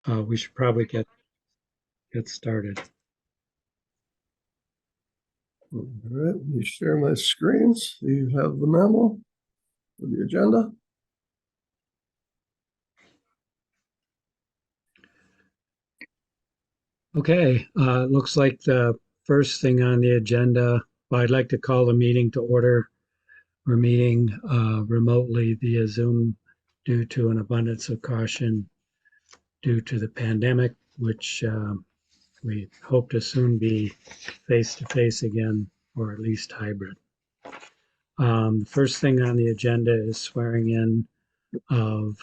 We should probably get started. All right, let me share my screen so you have the memo for the agenda. Okay, looks like the first thing on the agenda, well, I'd like to call the meeting to order. We're meeting remotely via Zoom due to an abundance of caution due to the pandemic, which we hope to soon be face to face again, or at least hybrid. The first thing on the agenda is swearing in of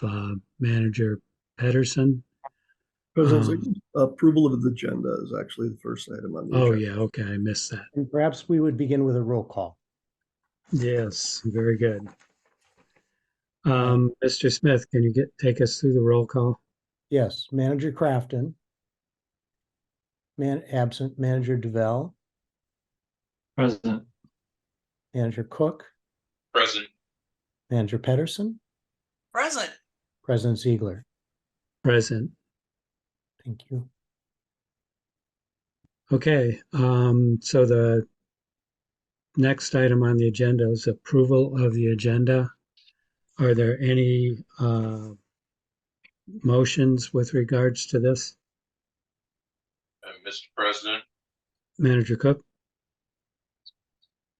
Manager Pedersen. President, approval of the agenda is actually the first item on the Oh, agenda. yeah, okay, I missed that. And perhaps we would begin with a roll call. Yes, very good. Mr. Smith, can you take us through the roll call? Yes, Manager Crafton. Absent. Manager Duval. Present. Manager Cook. Present. Manager Pedersen. Present. President Ziegler. Present. Thank you. Okay, so the next item on the agenda is approval of the agenda. Are there any motions with regards to this? Mr. President, Manager Cook?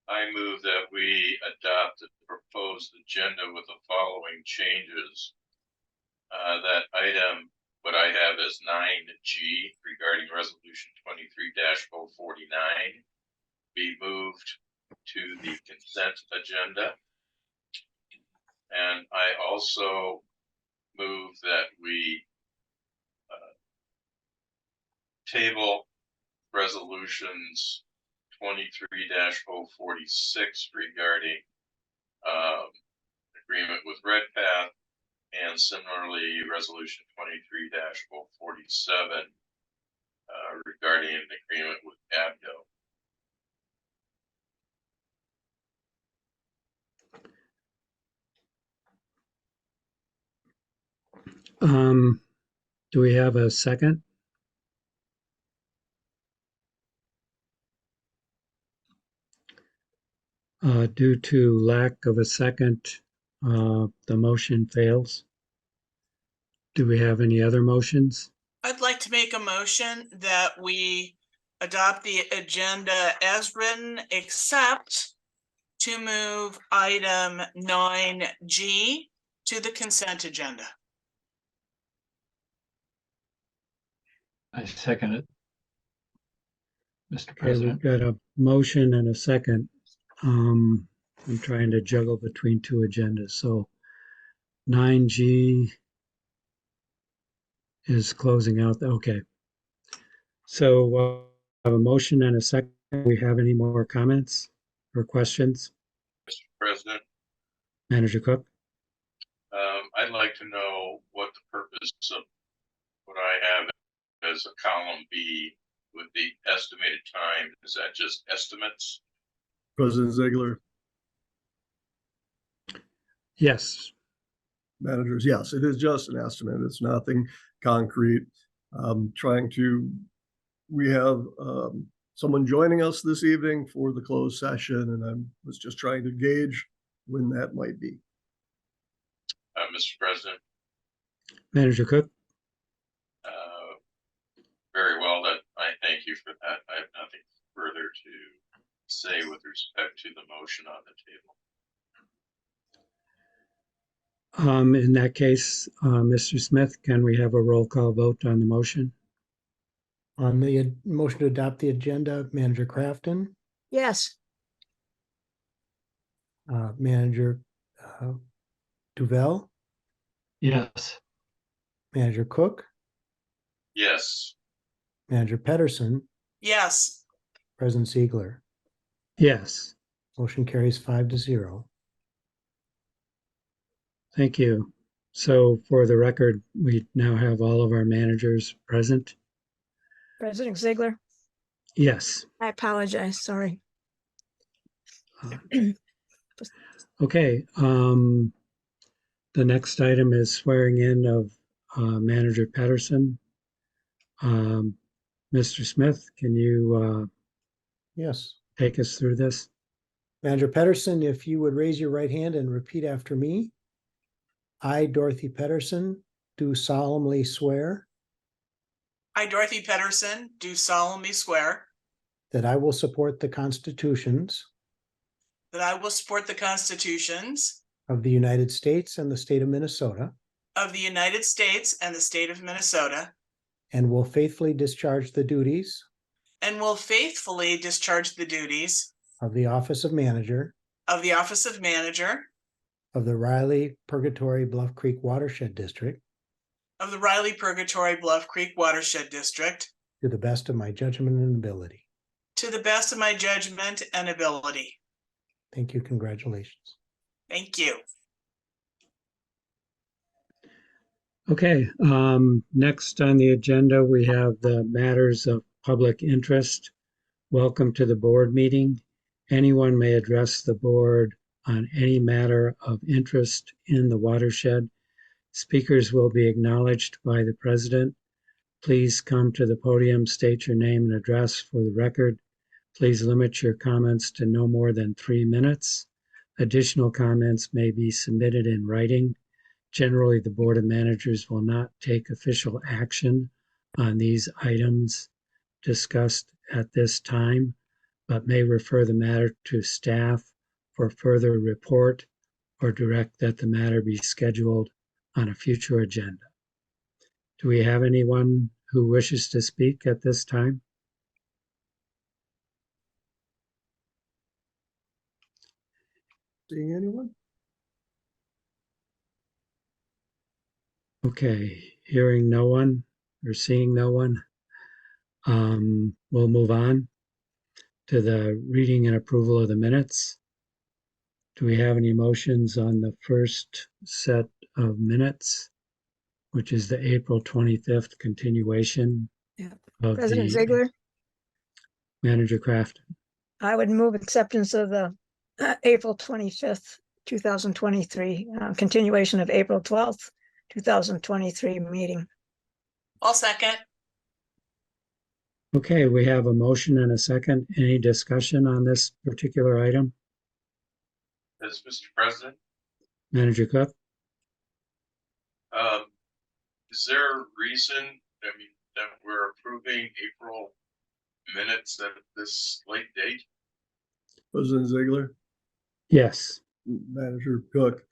I move that we adopt the proposed agenda with the following changes. That item, what I have as 9G regarding resolution 23-049 be moved to the consent agenda. And I also move that we table resolutions 23-046 regarding agreement with RedPath, and similarly resolution 23-047 regarding an agreement with ABDO. Do we have a second? Due to lack of a second, the motion fails. Do we have any other motions? I'd like to make a motion that we adopt the agenda as written, except to move item 9G to the consent agenda. I second it. Mr. Okay, President. we've got a motion and a second. I'm trying to juggle between two agendas. So 9G is closing out. Okay. So I have a motion and a second. Do we have any more comments or questions? Mr. President, Manager Cook? I'd like to know what the purpose of what I have as a column B with the estimated time. Is that just estimates? President Ziegler. Yes. Managers, yes, it is just an estimate. It's nothing concrete. We have someone joining us this evening for the closed session, and I was just trying to gauge when that might be. Mr. President. Manager Cook? Very well. That I thank you for that. I have nothing further to say with respect to the motion on the table. In that case, Mr. Smith, can we have a roll call vote on the motion? On the motion to adopt the agenda, Manager Crafton. Yes. Manager Duval. Yes. Manager Cook. Yes. Manager Pedersen. Yes. President Ziegler. Yes. Motion carries 5-0. Thank you. So for the record, we now have all of our managers present. President Ziegler, Yes. I apologize. Sorry. Okay. The next item is swearing in of Manager Pedersen. Mr. Smith, can you Yes. take us through this? Manager Pedersen, if you would raise your right hand and repeat after me. I, Dorothy Pedersen, do solemnly swear I, Dorothy Pedersen, do solemnly swear that I will support the constitutions that I will support the constitutions of the United States and the state of Minnesota, of the United States and the state of Minnesota, and will faithfully discharge the duties and will faithfully discharge the duties of the office of manager of the office of manager of the Riley Purgatory Bluff Creek Watershed District of the Riley Purgatory Bluff Creek Watershed District to the best of my judgment and ability. to the best of my judgment and ability. Thank you. Congratulations. Thank you. Okay, next on the agenda, we have the matters of public interest. Welcome to the board meeting. Anyone may address the board on any matter of interest in the watershed. Speakers will be acknowledged by the president. Please come to the podium, state your name and address for the record. Please limit your comments to no more than 3 minutes. Additional comments may be submitted in writing. Generally, the Board of Managers will not take official action on these items discussed at this time, but may refer the matter to staff for further report or direct that the matter be scheduled on a future agenda. Do we have anyone who wishes to speak at this time? Seeing anyone? Okay, hearing no one or seeing no one, we'll move on to the reading and approval of the minutes. Do we have any motions on the first set of minutes, which is the April 25th continuation Yeah. of President the Ziegler, Manager Craft? I would move acceptance of the April 25th, 2023, continuation of April 12th, 2023 meeting. I'll second. Okay, we have a motion and a second. Any discussion on this particular item? As Mr. President, Manager Cook? is there a reason, that we're approving April minutes at this late date? President Ziegler, Yes. Manager Cook.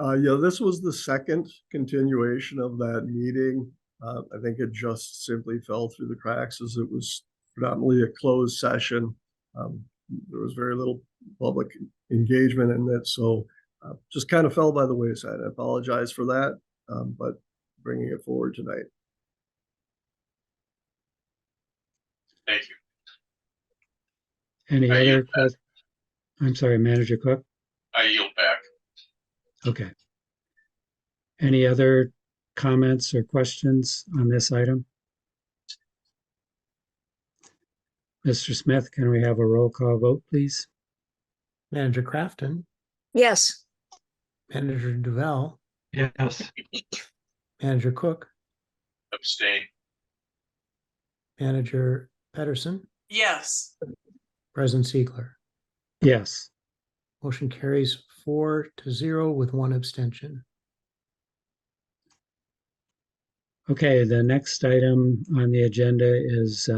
Yeah, this was the second continuation of that meeting. I think it just simply fell through the cracks as it was predominantly a closed session. There was very little public engagement in it, so just kind of fell by the wayside. I apologize for that, but bringing it forward tonight. Thank you. Any I other yield back. questions? I'm sorry, Manager Cook? I yield back. Okay. Any other comments or questions on this item? Mr. Smith, can we have a roll call vote, please? Manager Crafton, Yes. Manager Duval, Yes. Manager Cook, Abstain. Manager Pedersen, Yes. President Ziegler. Yes. Motion carries 4-0 with 1 abstention. Okay, the next item on the agenda is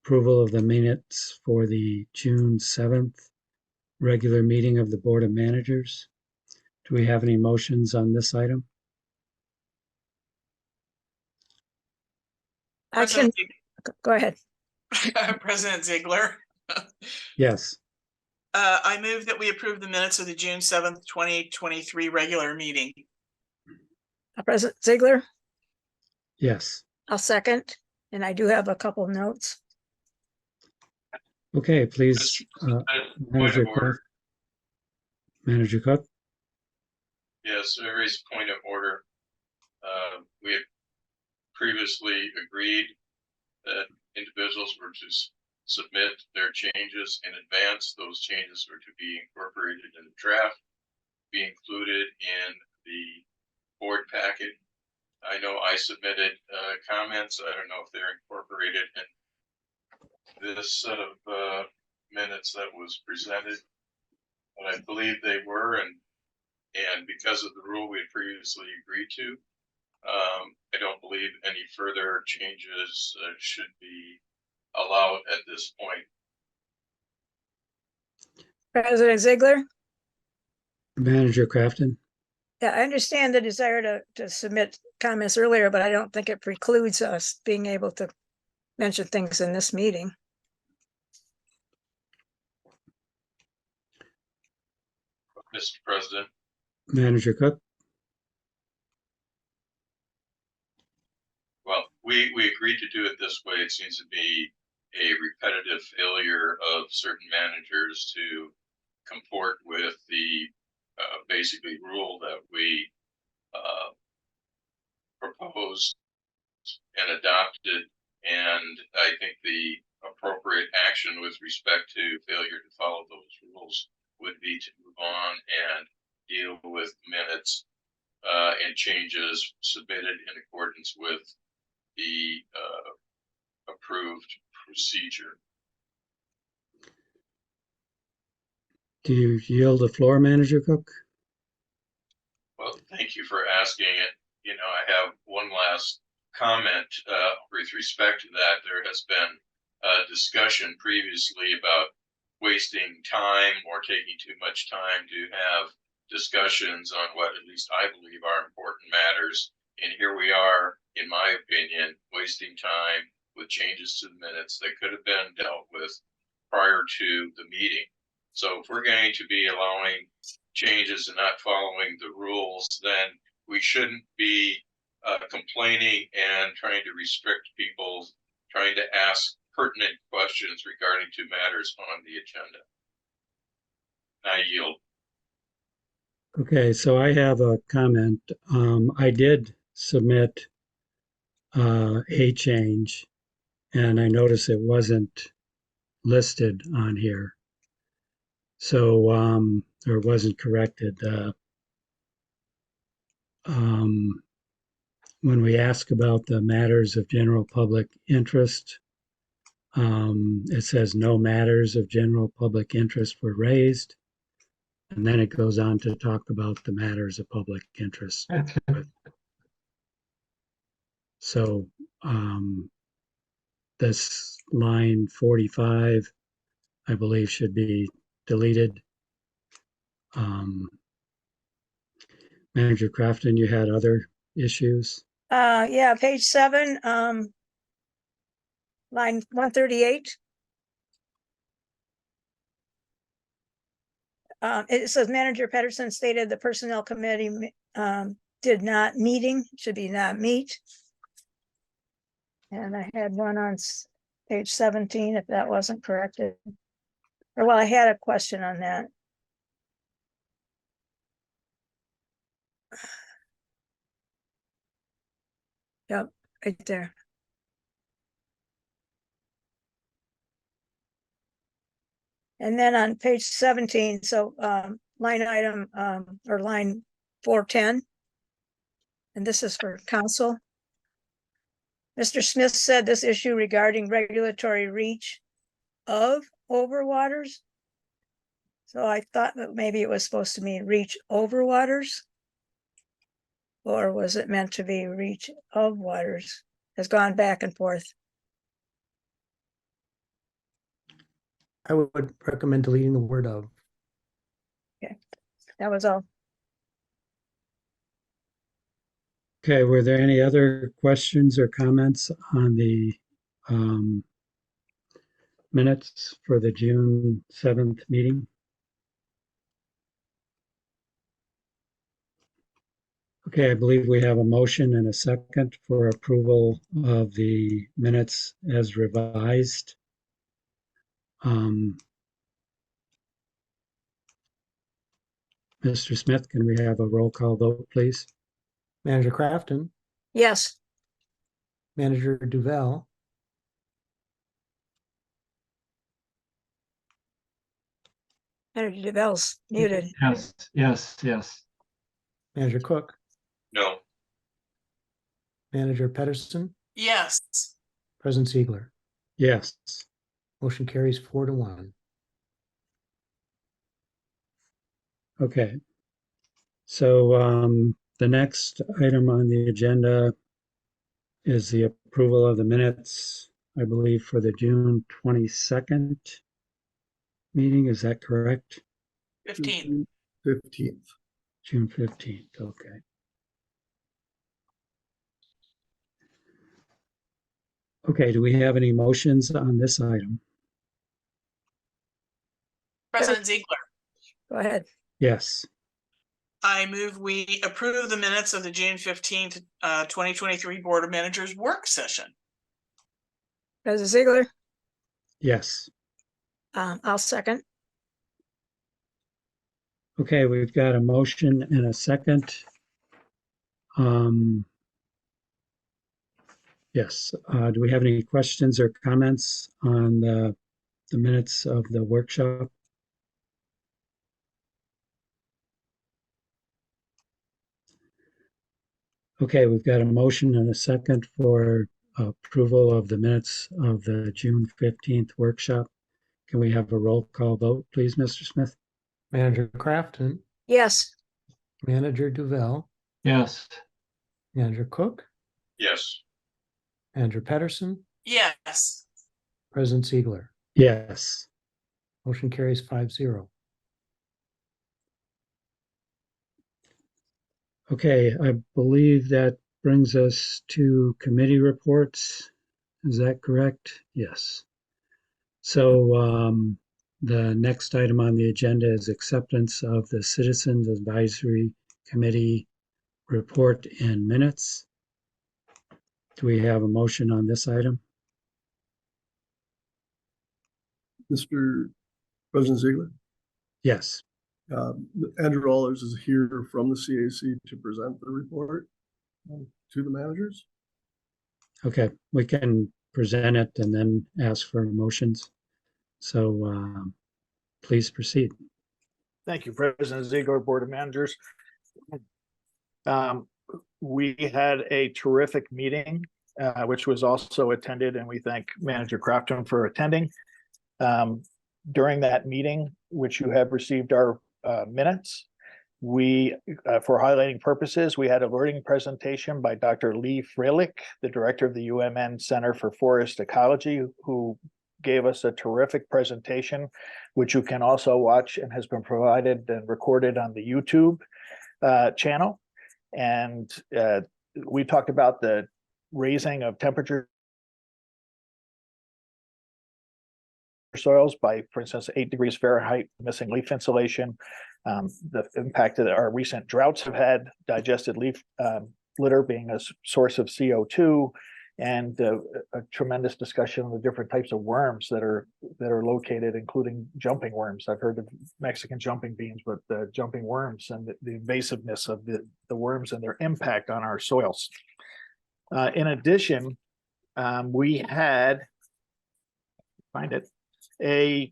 approval of the minutes for the June 7th regular meeting of the Board of Managers. Do we have any motions on this item? I can, go ahead. President Ziegler. Yes. I move that we approve the minutes of the June 7th, 2023 regular meeting. President Ziegler, Yes. I'll second, and I do have a couple of notes. Okay, please, Point Manager of Cook. order. Manager Cook? Yes, there is a point of order. We had previously agreed that individuals were to submit their changes in advance. Those changes were to be incorporated in the draft, be included in the board packet. I know I submitted comments. I don't know if they're incorporated in this set of minutes that was presented, but I believe they were, and because of the rule we had previously agreed to, I don't believe any further changes should be allowed at this point. President Ziegler? Manager Crafton. Yeah, I understand the desire to submit comments earlier, but I don't think it precludes us being able to mention things in this meeting. Mr. President, Manager Cook. well, we agreed to do it this way. It seems to be a repetitive failure of certain managers to comport with the basically rule that we proposed and adopted. And I think the appropriate action with respect to failure to follow those rules would be to move on and deal with minutes and changes submitted in accordance with the approved procedure. Do you yield the floor, Manager Cook? Well, thank you for asking it. You know, I have one last comment with respect to that. There has been a discussion previously about wasting time or taking too much time to have discussions on what at least I believe are important matters. And here we are, in my opinion, wasting time with changes to the minutes that could have been dealt with prior to the meeting. So if we're going to be allowing changes and not following the rules, then we shouldn't be complaining and trying to restrict people trying to ask pertinent questions regarding to matters on the agenda. I yield. Okay, so I have a comment. I did submit a change, and I noticed it wasn't listed on here. So, or it wasn't corrected. When we ask about the matters of general public interest, it says no matters of general public interest were raised. And then it goes on to talk about the matters of public interest. So this line 45, I believe, should be deleted. Manager Crafton, you had other issues? Yeah, page 7, line 138. It says Manager Pedersen stated the Personnel Committee did not meeting, should be not meet. And I had one on page 17, if that wasn't corrected. Or well, I had a question on that. Yep, right there. And then on page 17, so line item or line 410. And this is for council. Mr. Smith said this issue regarding regulatory reach of overwaters. So I thought that maybe it was supposed to mean reach over waters. Or was it meant to be reach of waters? Has gone back and forth. I would recommend deleting the word of. That was all. Okay, were there any other questions or comments on the minutes for the June 7th meeting? Okay, I believe we have a motion and a second for approval of the minutes as revised. Mr. Smith, can we have a roll call vote, please? Manager Crafton, Yes. Manager Duval, Manager DeVel's muted. Yes, yes, yes. Manager Cook, No. Manager Pedersen, Yes. President Ziegler. Yes. Motion carries 4-1. Okay. So the next item on the agenda is the approval of the minutes, I believe, for the June 22nd meeting. Is that correct? 15. 15th. June 15th. Okay. Okay. Do we have any motions on this item? President Ziegler, Go ahead. Yes. I move we approve the minutes of the June 15th, 2023 Board of Managers work session. President Ziegler, Yes. I'll second. Okay. We've got a motion and a second. Yes. Do we have any questions or comments on the minutes of the workshop? Okay, we've got a motion and a second for approval of the minutes of the June 15th workshop. Can we have a roll call vote, please, Mr. Smith? Manager Crafton, Yes. Manager Duval, Yes. Manager Cook, Yes. Manager Pedersen, Yes. President Ziegler. Yes. Motion carries 5-0. Okay, I believe that brings us to committee reports. Is that correct? Yes. So the next item on the agenda is acceptance of the Citizens Advisory Committee report and minutes. Do we have a motion on this item? Mr. President Ziegler, Yes. Andrew Allers is here from the CAC to present the report to the managers. Okay, we can present it and then ask for motions. So please proceed. Thank you, President Ziegler, Board of Managers. We had a terrific meeting, which was also attended, and we thank Manager Crafton for attending. During that meeting, which you have received our minutes, we, for highlighting purposes, we had a learning presentation by Dr. Lee Freilich, the director of the UMN Center for Forest Ecology, who gave us a terrific presentation, which you can also watch and has been provided and recorded on the YouTube channel. And we talked about the raising of temperature soils by, for instance, 8 degrees Fahrenheit, missing leaf insulation, the impact that our recent droughts have had, digested leaf litter being a source of CO2, and a tremendous discussion of the different types of worms that are located, including jumping worms. I've heard of Mexican jumping beans, but the jumping worms and the invasiveness of the worms and their impact on our soils. In addition, we had, find it, a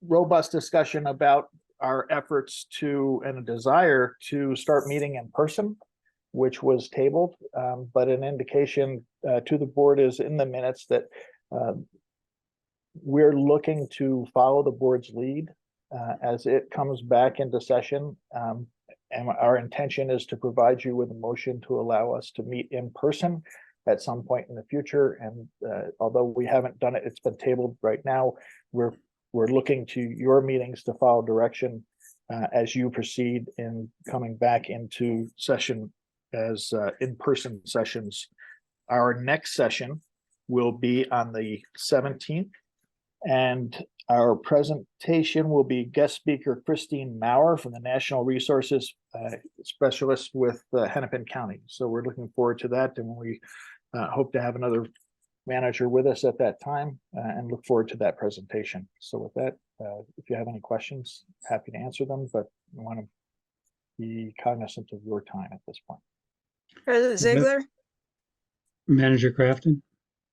robust discussion about our efforts to and a desire to start meeting in person, which was tabled, but an indication to the board is in the minutes that we're looking to follow the board's lead as it comes back into session. And our intention is to provide you with a motion to allow us to meet in person at some point in the future. And although we haven't done it, it's been tabled right now. We're looking to your meetings to follow direction as you proceed in coming back into session as in-person sessions. Our next session will be on the 17th, and our presentation will be guest speaker Christine Maurer from the National Resources Specialist with Hennepin County. So we're looking forward to that, and we hope to have another manager with us at that time and look forward to that presentation. So with that, if you have any questions, happy to answer them, but we want to be cognizant of your time at this point. President Ziegler, Manager Crafton?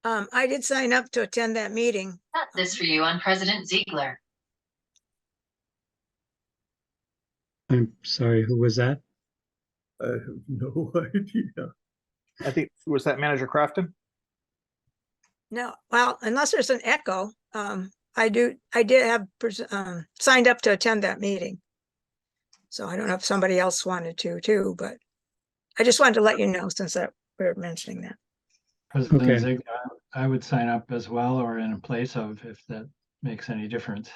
I did sign up to attend that meeting. Got this for you on President Ziegler. I'm sorry, who was that? I have no idea. I think, was that Manager Crafton? No, well, unless there's an echo, I did have signed up to attend that meeting. So I don't know if somebody else wanted to too, but I just wanted to let you know since that we're mentioning that. President Okay. Ziegler, I would sign up as well, or in place of, if that makes any difference.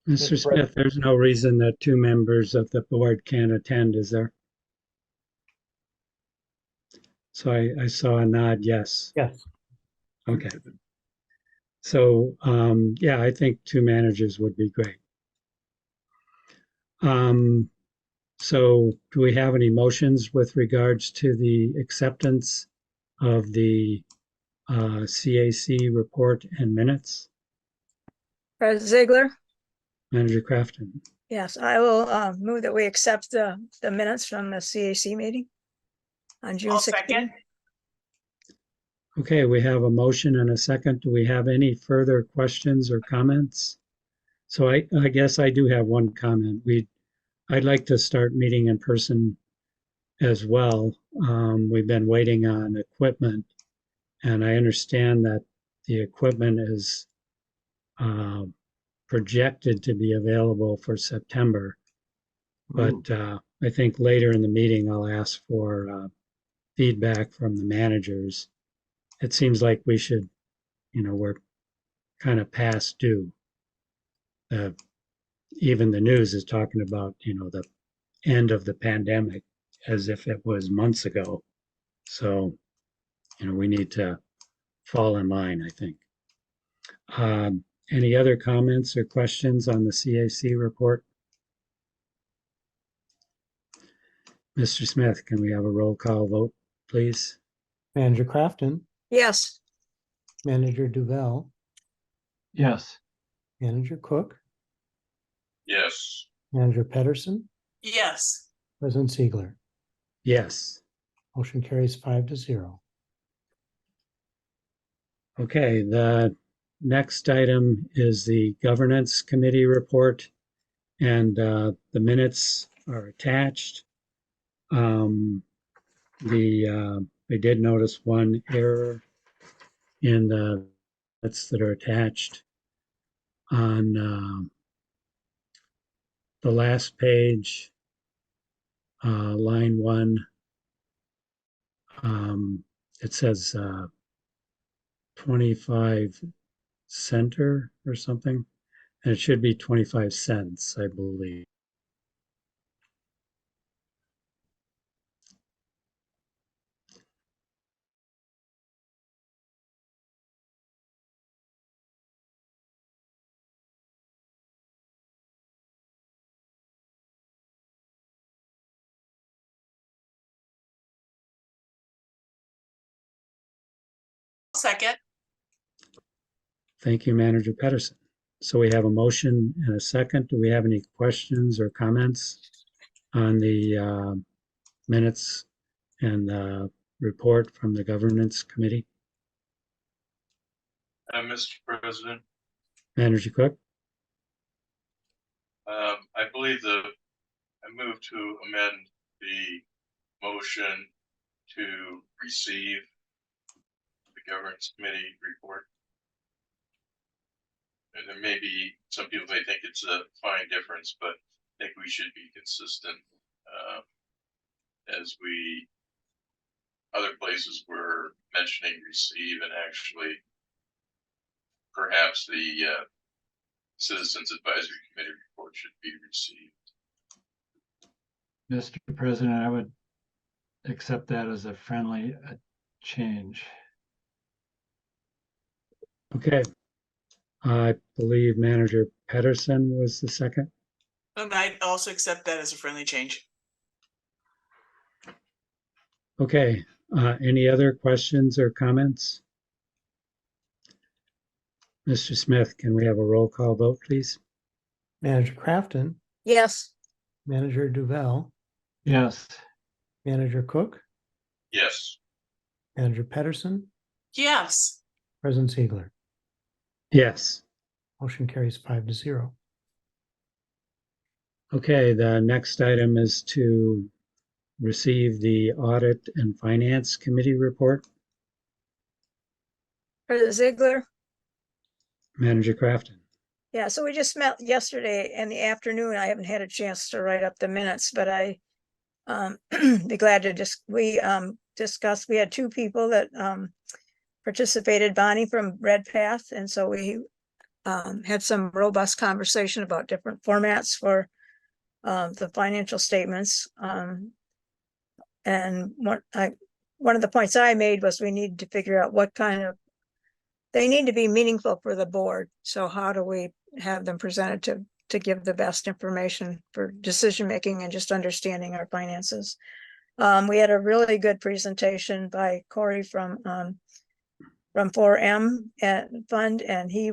Mr. Mr. Smith, there's no reason that two members of the board can't attend, is there? So I saw a nod, yes. Yes. Okay. So, yeah, I think two managers would be great. So do we have any motions with regards to the acceptance of the CAC report and minutes? President Ziegler? Manager Crafton. Yes, I will move that we accept the minutes from the CAC meeting on June I'll 16th. second. Okay, we have a motion and a second. Do we have any further questions or comments? So I guess I do have one comment. I'd like to start meeting in person as well. We've been waiting on equipment, and I understand that the equipment is projected to be available for September. But I think later in the meeting, I'll ask for feedback from the managers. It seems like we should, we're kind of past due. Even the news is talking about, the end of the pandemic as if it was months ago. So, we need to fall in line, I think. Any other comments or questions on the CAC report? Mr. Smith, can we have a roll call vote, please? Manager Crafton, Yes, Manager Duval, Yes, Manager Cook, Yes. Manager Pedersen, Yes, President Ziegler. Yes. Motion carries 5-0. Okay, the next item is the governance committee report, and the minutes are attached. We did notice one error in the minutes that are attached on the last page, line 1. It says 25 center or something, and it should be 25 cents, I believe. second. Thank you, Manager Pedersen. So we have a motion and a second. Do we have any questions or comments on the minutes and the report from the governance committee? Mr. President, Manager Cook? I believe I move to amend the motion to receive the governance committee report. And there may be some people may think it's a fine difference, but I think we should be consistent as other places were mentioning receive, and actually perhaps the Citizens Advisory Committee report should be received. Mr. President, I would accept that as a friendly change. Okay. I believe Manager Pedersen was the second. And I'd also accept that as a friendly change. Okay. Any other questions or comments? Mr. Smith, can we have a roll call vote, please? Manager Crafton, yes, Manager Duval, Yes, Manager Cook, Yes. Manager Pedersen, Yes, President Ziegler. Yes. Motion carries 5-0. Okay, the next item is to receive the Audit and Finance Committee report. President Ziegler? Manager Crafton. Yeah, so we just met yesterday in the afternoon. I haven't had a chance to write up the minutes, but I be glad to discuss. We had two people that participated, Bonnie from Red Path, and so we had some robust conversation about different formats for the financial statements. And one of the points I made was we need to figure out what kind of, they need to be meaningful for the board. So how do we have them presented to give the best information for decision making and just understanding our finances? We had a really good presentation by Corey from 4M Fund, and he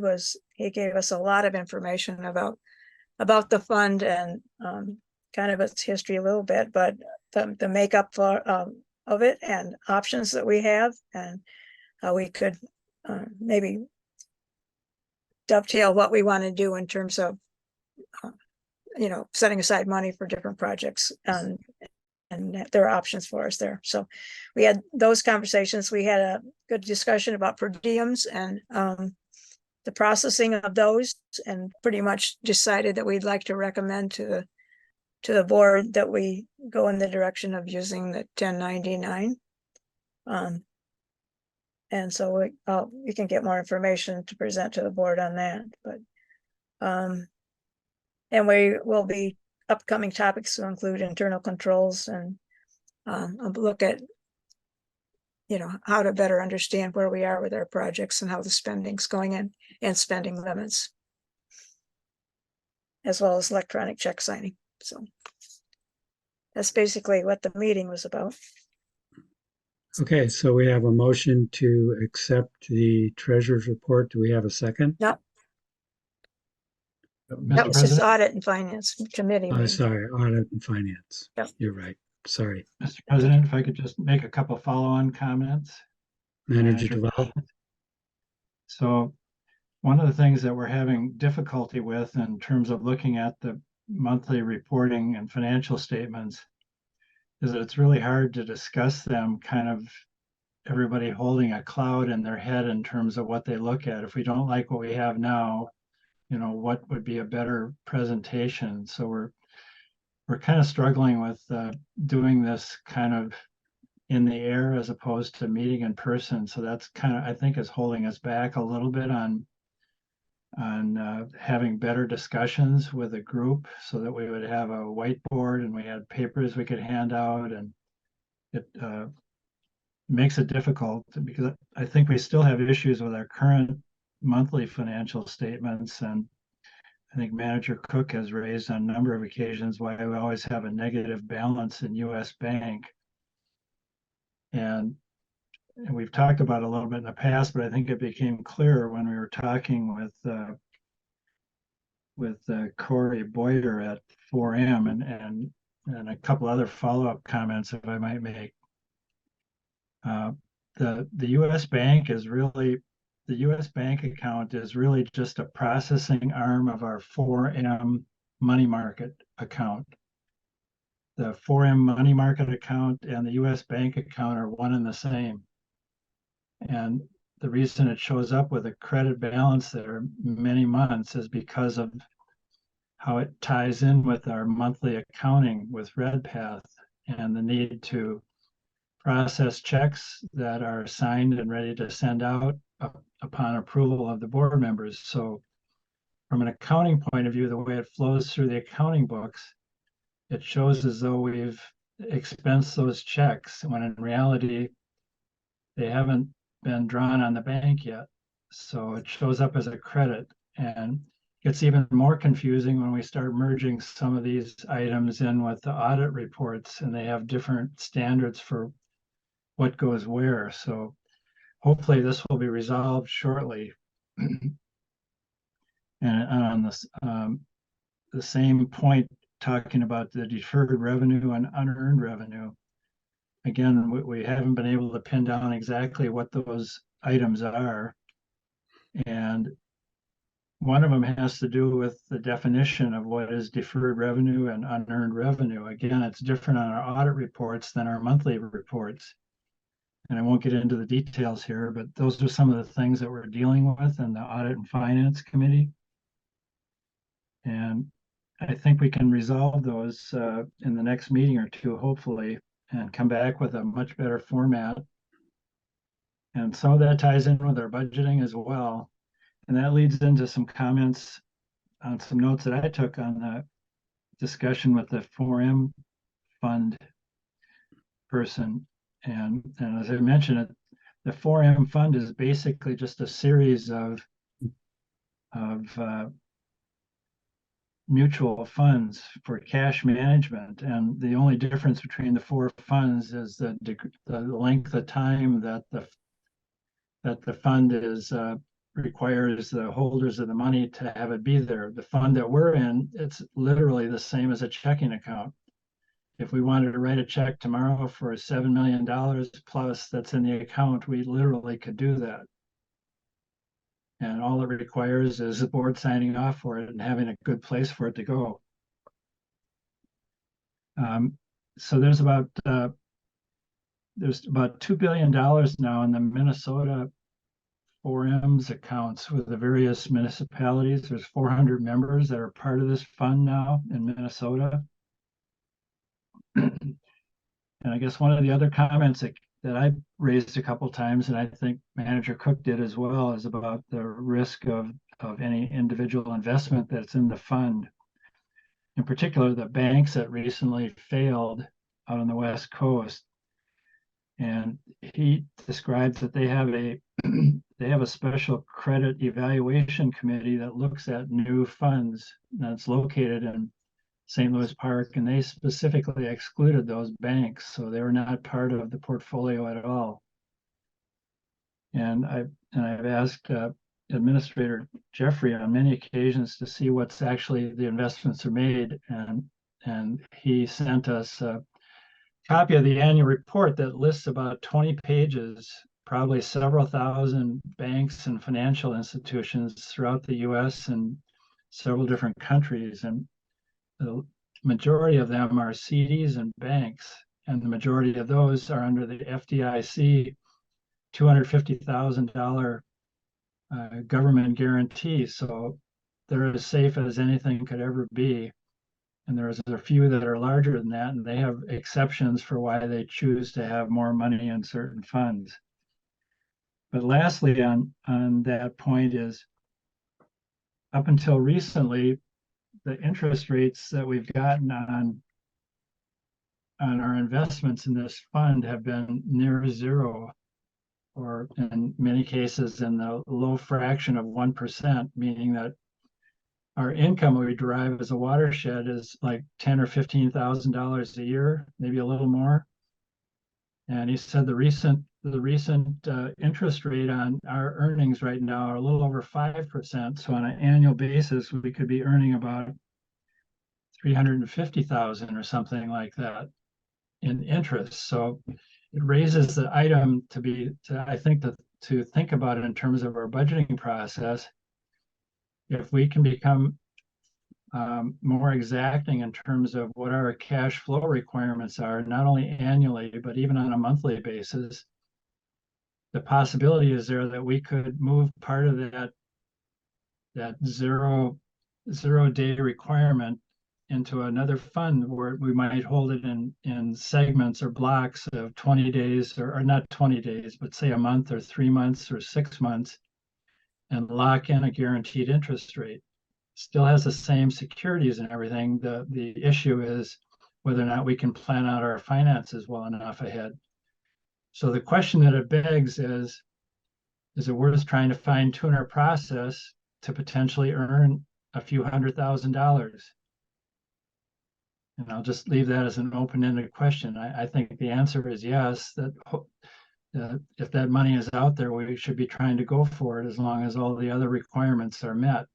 gave us a lot of information about the fund and kind of its history a little bit, but the makeup of it and options that we have, and how we could maybe dovetail what we want to do in terms of setting aside money for different projects, and there are options for us there. So we had those conversations. We had a good discussion about per diems and the processing of those, and pretty much decided that we'd like to recommend to the board that we go in the direction of using the 1099. And so you can get more information to present to the board on that, but and we will be upcoming topics will include internal controls and a look at how to better understand where we are with our projects and how the spending's going in, and spending limits, as well as electronic check signing. So that's basically what the meeting was about. Okay, so we have a motion to accept the treasurer's report. Do we have a second? No, Mr. that was just President, Audit and Finance Committee meeting. Sorry, Audit and Finance. Yep. You're right. Sorry. Mr. President, if I could just make a couple follow-on comments. Manager Duval. So one of the things that we're having difficulty with in terms of looking at the monthly reporting and financial statements is that it's really hard to discuss them, kind of everybody holding a cloud in their head in terms of what they look at. If we don't like what we have now, what would be a better presentation? So we're kind of struggling with doing this kind of in the air as opposed to meeting in person. So that's kind of, I think, is holding us back a little bit on having better discussions with a group, so that we would have a whiteboard and we had papers we could hand out, and it makes it difficult because I think we still have issues with our current monthly financial statements. And I think Manager Cook has raised on a number of occasions why we always have a negative balance in US Bank. And we've talked about it a little bit in the past, but I think it became clearer when we were talking with Corey Boyer at 4M and a couple other follow-up comments, if I might make. The US Bank is really, the US Bank account is really just a processing arm of our 4M money market account. The 4M money market account and the US Bank account are one and the same. And the reason it shows up with a credit balance there many months is because of how it ties in with our monthly accounting with RedPath and the need to process checks that are signed and ready to send out upon approval of the board members. So from an accounting point of view, the way it flows through the accounting books, it shows as though we've expensed those checks, when in reality, they haven't been drawn on the bank yet. So it shows up as a credit, and it's even more confusing when we start merging some of these items in with the audit reports, and they have different standards for what goes where. So hopefully this will be resolved shortly. And on this, the same point, talking about the deferred revenue and unearned revenue, again, we haven't been able to pin down exactly what those items are. And one of them has to do with the definition of what is deferred revenue and unearned revenue. Again, it's different on our audit reports than our monthly reports. And I won't get into the details here, but those are some of the things that we're dealing with in the Audit and Finance Committee. And I think we can resolve those in the next meeting or two, hopefully, and come back with a much better format. And some of that ties in with our budgeting as well. And that leads into some comments on some notes that I took on the discussion with the 4M fund person. And as I mentioned, the 4M fund is basically just a series of mutual funds for cash management. And the only difference between the four funds is the length of time that the fund is requires the holders of the money to have it be there. The fund that we're in, it's literally the same as a checking account. If we wanted to write a check tomorrow for $7 million plus that's in the account, we literally could do that. And all it requires is the board signing off for it and having a good place for it to go. So there's about $2 billion now in the Minnesota 4M's accounts with the various municipalities. There's 400 members that are part of this fund now in Minnesota. And I guess one of the other comments that I raised a couple times, and I think Manager Cook did as well, is about the risk of any individual investment that's in the fund. In particular, the banks that recently failed out on the West Coast. And he describes that they have a special credit evaluation committee that looks at new funds that's located in St. Louis Park, and they specifically excluded those banks, so they were not part of the portfolio at all. And I've asked Administrator Jeffrey on many occasions to see what's actually the investments are made, and he sent us a copy of the annual report that lists about 20 pages, probably several thousand banks and financial institutions throughout the U.S. and several different countries. And the majority of them are CDs and banks, and the majority of those are under the FDIC $250,000 government guarantee. So they're as safe as anything could ever be. And there's a few that are larger than that, and they have exceptions for why they choose to have more money in certain funds. But lastly, on that point is, up until recently, the interest rates that we've gotten on our investments in this fund have been near zero, or in many cases in the low fraction of 1%, meaning that our income we derive as a watershed is like $10,000 or $15,000 a year, maybe a little more. And he said the recent interest rate on our earnings right now are a little over 5%. So on an annual basis, we could be earning about $350,000 or something like that in interest. So it raises the item to think about it in terms of our budgeting process. If we can become more exacting in terms of what our cash flow requirements are, not only annually, but even on a monthly basis, the possibility is there that we could move part of that zero day requirement into another fund where we might hold it in segments or blocks of 20 days, or not 20 days, but say a month or 3 months or 6 months, and lock in a guaranteed interest rate. Still has the same securities and everything. The issue is whether or not we can plan out our finances well enough ahead. So the question that it begs is it worth trying to fine tune our process to potentially earn a few $100,000? And I'll just leave that as an open-ended question. I think the answer is yes, that if that money is out there, we should be trying to go for it as long as all the other requirements are met.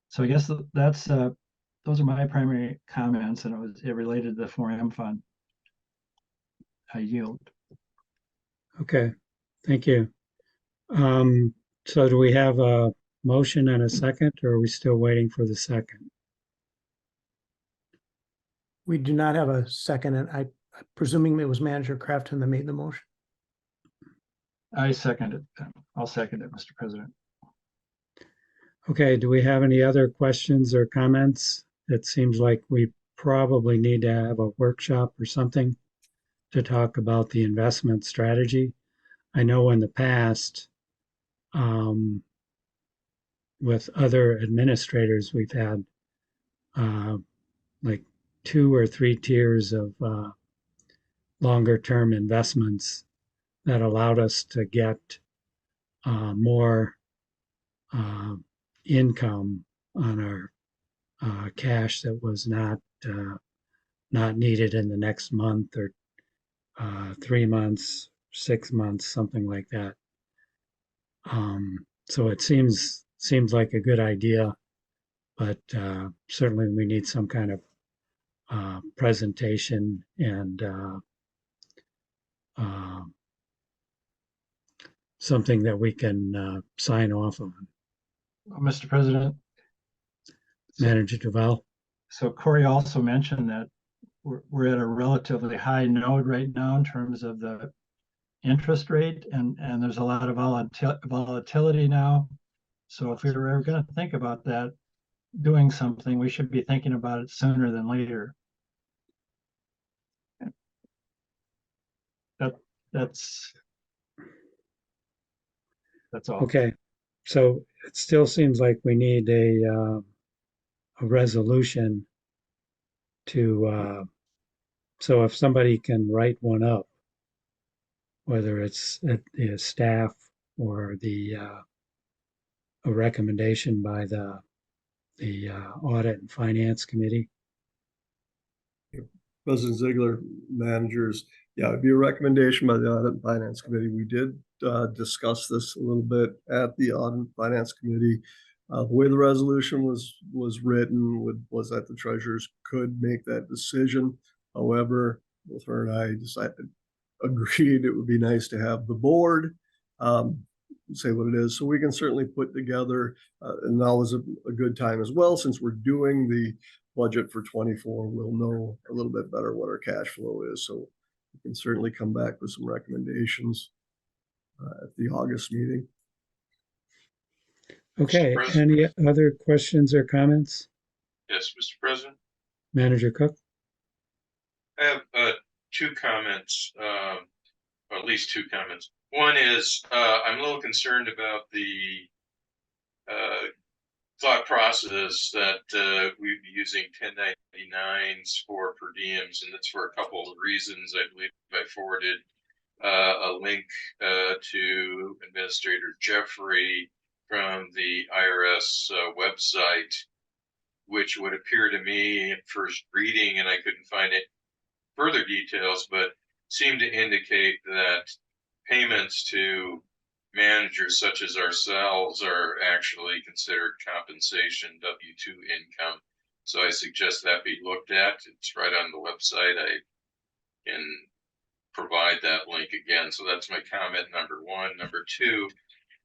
So I guess that's those are my primary comments, and it related to the 4M fund. I yield. Okay, thank you. So do we have a motion and a second, or are we still waiting for the second? We do not have a second, and I presuming it was Manager Crafton that made the motion. I second it. I'll second it, Mr. President. Okay, do we have any other questions or comments? It seems like we probably need to have a workshop or something to talk about the investment strategy. I know in the past, with other administrators, we've had like 2 or 3 tiers of longer term investments that allowed us to get more income on our cash that was not needed in the next month or 3 months, 6 months, something like that. So it seems like a good idea, but certainly we need some kind of presentation and uh, something that we can sign off on. Well, Mr. President, Manager Duval. so Corey also mentioned that we're at a relatively high node right now in terms of the interest rate, and there's a lot of volatility now. So if we were ever going to think about that, doing something, we should be thinking about it sooner than later. That's all. Okay, so it still seems like we need a resolution to, so if somebody can write one up, whether it's the staff or a recommendation by the audit and finance committee. President Ziegler, managers, yeah, it'd be a recommendation by the Audit and Finance Committee. We did discuss this a little bit at the Audit and Finance Committee. The way the resolution was written was that the treasurers could make that decision. However, both her and I agreed it would be nice to have the board say what it is. So we can certainly put together, and now is a good time as well, since we're doing the budget for 24, we'll know a little bit better what our cash flow is. So we can certainly come back with some recommendations at the August meeting. Okay, any other questions or comments? Yes, Mr. President. Manager Cook? I have 2 comments, or at least 2 comments. One is I'm a little concerned about the thought process that we'd be using 1099s for per diems, and that's for a couple of reasons. I believe I forwarded a link to Administrator Jeffrey from the IRS website, which would appear to me at first reading, and I couldn't find it further details, but seemed to indicate that payments to managers such as ourselves are actually considered compensation, W-2 income. So I suggest that be looked at. It's right on the website. I can provide that link again. So that's my comment number 1. Number 2,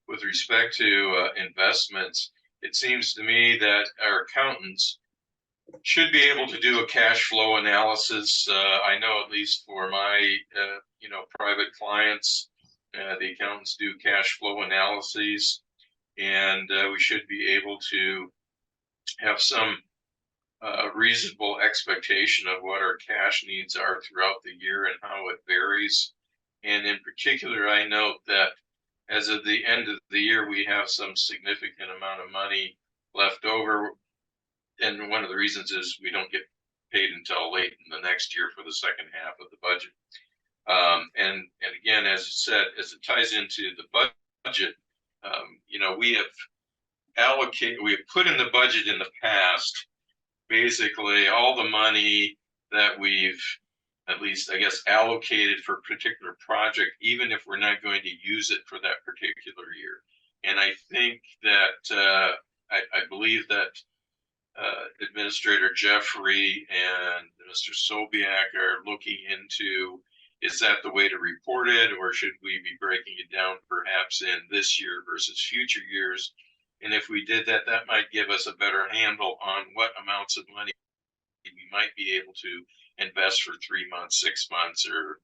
with respect to investments, it seems to me that our accountants should be able to do a cash flow analysis. I know at least for my private clients, the accountants do cash flow analyses, and we should be able to have some reasonable expectation of what our cash needs are throughout the year and how it varies. And in particular, I note that as of the end of the year, we have some significant amount of money left over. And one of the reasons is we don't get paid until late in the next year for the second half of the budget. And again, as I said, as it ties into the budget, we have put in the budget in the past, basically all the money that we've, at least I guess, allocated for a particular project, even if we're not going to use it for that particular year. And I think that I believe that Administrator Jeffrey and Mr. Sobiak are looking into is that the way to report it, or should we be breaking it down perhaps in this year versus future years? And if we did that, that might give us a better handle on what amounts of money we might be able to invest for 3 months, 6 months, or,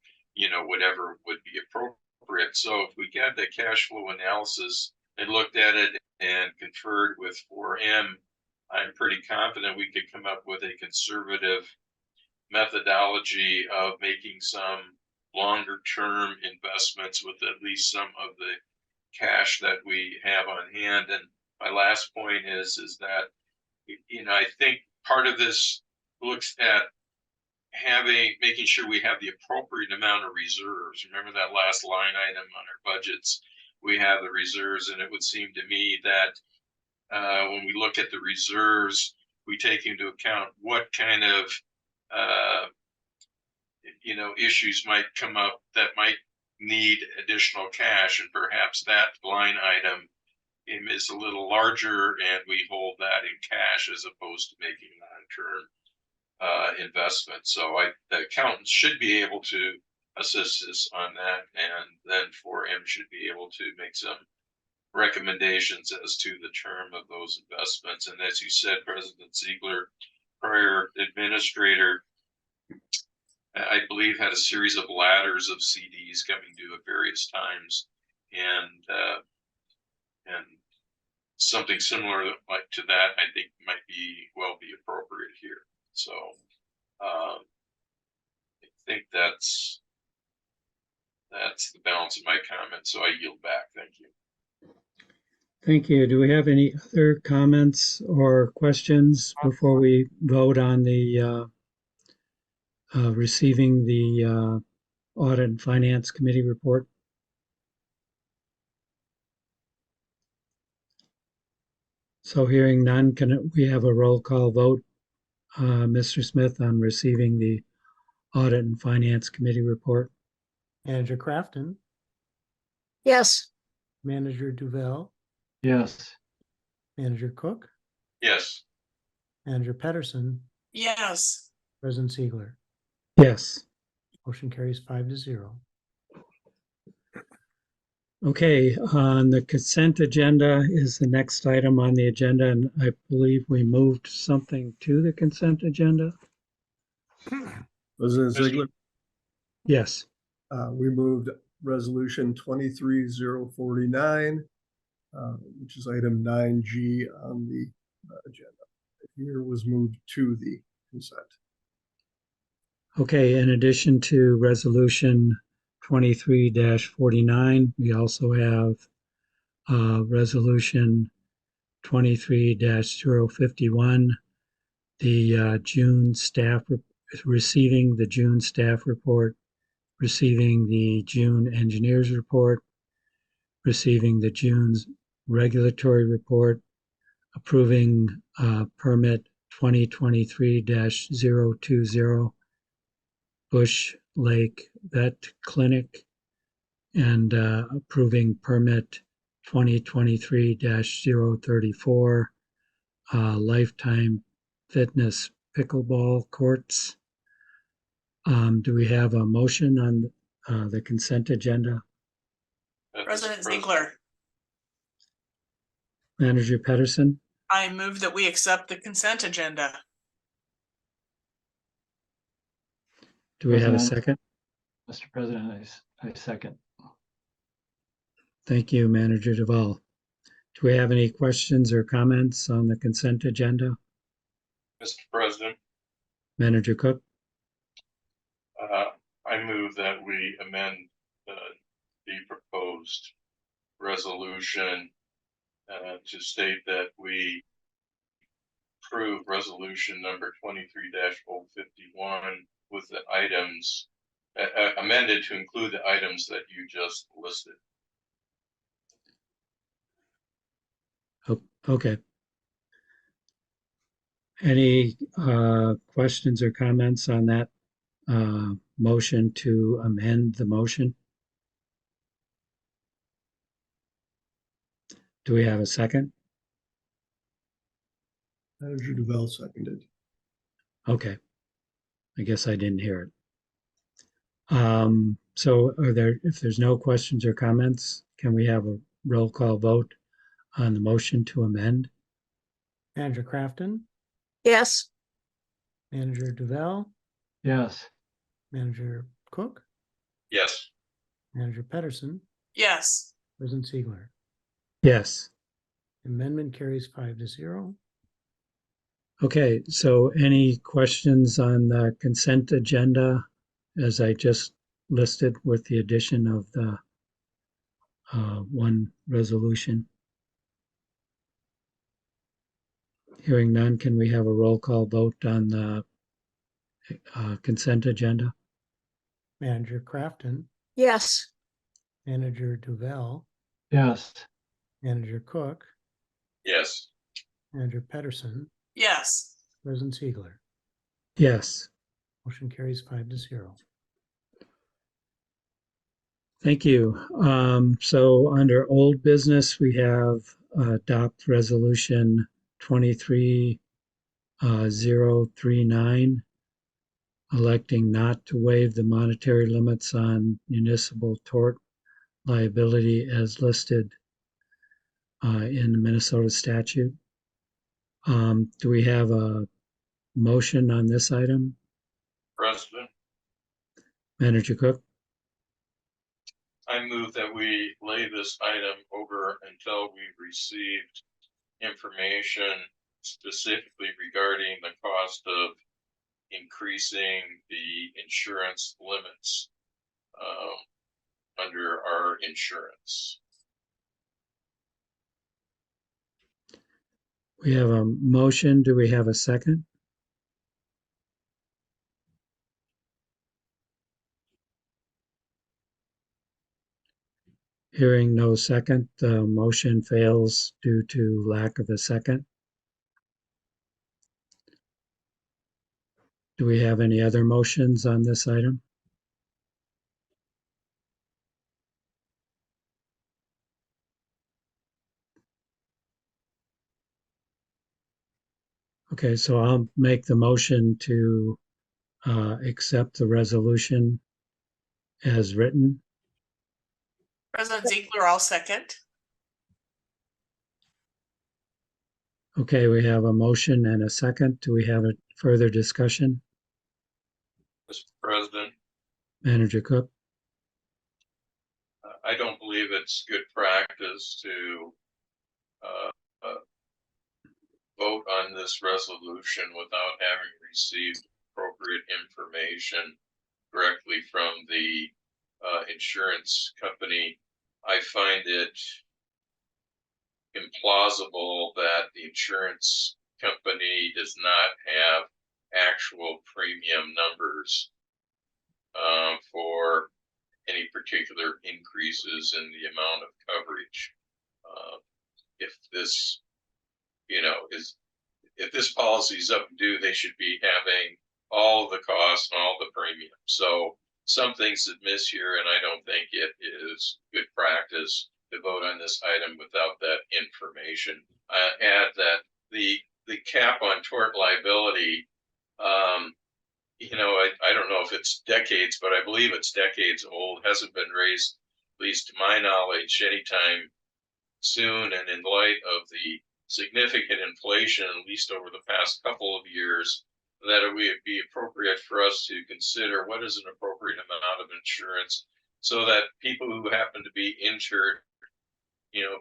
whatever would be appropriate. So if we got the cash flow analysis and looked at it and conferred with 4M, I'm pretty confident we could come up with a conservative methodology of making some longer term investments with at least some of the cash that we have on hand. And my last point is that, I think part of this looks at making sure we have the appropriate amount of reserves. Remember that last line item on our budgets, we have the reserves, and it would seem to me that when we look at the reserves, we take into account what kind of issues might come up that might need additional cash, and perhaps that line item is a little larger and we hold that in cash as opposed to making long-term investment. So the accountants should be able to assist us on that, and then 4M should be able to make some recommendations as to the term of those investments. And as you said, President Ziegler, prior administrator, I believe, had a series of ladders of CDs coming due at various times, and something similar like to that, I think, might be appropriate here. So I think that's the balance of my comments. So I yield back. Thank you. Thank you. Do we have any other comments or questions before we vote on the receiving the Audit and Finance Committee report? So hearing none, can we have a roll call vote, Mr. Smith, on receiving the Audit and Finance Committee report? Manager Crafton, Yes. Manager Duval, Yes. Manager Cook, Yes. Manager Pedersen, Yes. President Ziegler. Yes. Motion carries 5-0. Okay, on the consent agenda is the next item on the agenda, and I believe we moved something to the consent agenda. President Ziegler, Yes. we moved resolution 23049, which is item 9G on the agenda. Here was moved to the consent. Okay, in addition to resolution 23-49, we also have resolution 23-051, the June staff receiving the June staff report, receiving the June engineers report, receiving the June's regulatory report, approving permit 2023-020 Bush Lake Vet Clinic, and approving permit 2023-034 Lifetime Fitness Pickleball Courts. Do we have a motion on the consent agenda? President Ziegler, Manager Pedersen, I move that we accept the consent agenda. do we have a President. second? Mr. President, I second. Thank you, Manager Duval. Do we have any questions or comments on the consent agenda? Mr. President, Manager Cook? I move that we amend the proposed resolution to state that we approve resolution number 23-051 with the items amended to include the items that you just listed. Okay. Any questions or comments on that motion to amend the motion? Do we have a second? Manager Duval seconded. Okay. I guess I didn't hear it. So if there's no questions or comments, can we have a roll call vote on the motion to amend? Manager Crafton, Yes, Manager Duval, Yes, Manager Cook, Yes, Manager Pedersen, yes, President Ziegler. Yes. Amendment carries 5-0. Okay, so any questions on the consent agenda as I just listed with the addition of the one resolution? Hearing none, can we have a roll call vote on the consent agenda? Manager Crafton, yes, Manager Duval, yes, Manager Cook, yes, Manager Pedersen, yes. President Ziegler. Yes, Motion carries 5-0. thank you. So under old business, we have adopt resolution 23039, electing not to waive the monetary limits on municipal tort liability as listed in the Minnesota statute. Do we have a motion on this item? President, Manager Cook? I move that we lay this item over until we've received information specifically regarding the cost of increasing the insurance limits under our insurance. We have a motion. Do we have a second? Hearing no second, the motion fails due to lack of a second. Do we have any other motions on this item? Okay, so I'll make the motion to accept the resolution as written. President Ziegler, I'll second. Okay, we have a motion and a second. Do we have a further discussion? Mr. President, Manager Cook? I don't believe it's good practice to vote on this resolution without having received appropriate information directly from the insurance company. I find it implausible that the insurance company does not have actual premium numbers for any particular increases in the amount of coverage. If this, if this policy is up due, they should be having all of the costs and all the premium. So some things that miss here, and I don't think it is good practice to vote on this item without that information. Add that the cap on tort liability, I don't know if it's decades, but I believe it's decades old, hasn't been raised, at least to my knowledge, anytime soon. And in light of the significant inflation, at least over the past couple of years, that it would be appropriate for us to consider what is an appropriate amount of insurance so that people who happen to be injured,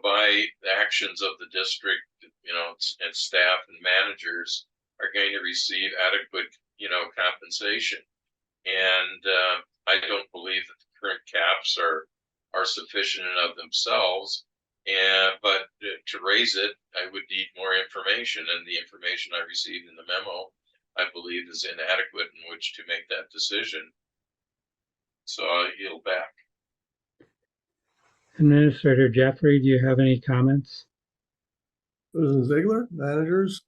by the actions of the district, and staff and managers are going to receive adequate, compensation. And I don't believe that the current caps are sufficient in of themselves. But to raise it, I would need more information, and the information I received in the memo, I believe, is inadequate in which to make that decision. So I'll yield back. Administrator Jeffrey, do you have any comments? President Ziegler, managers,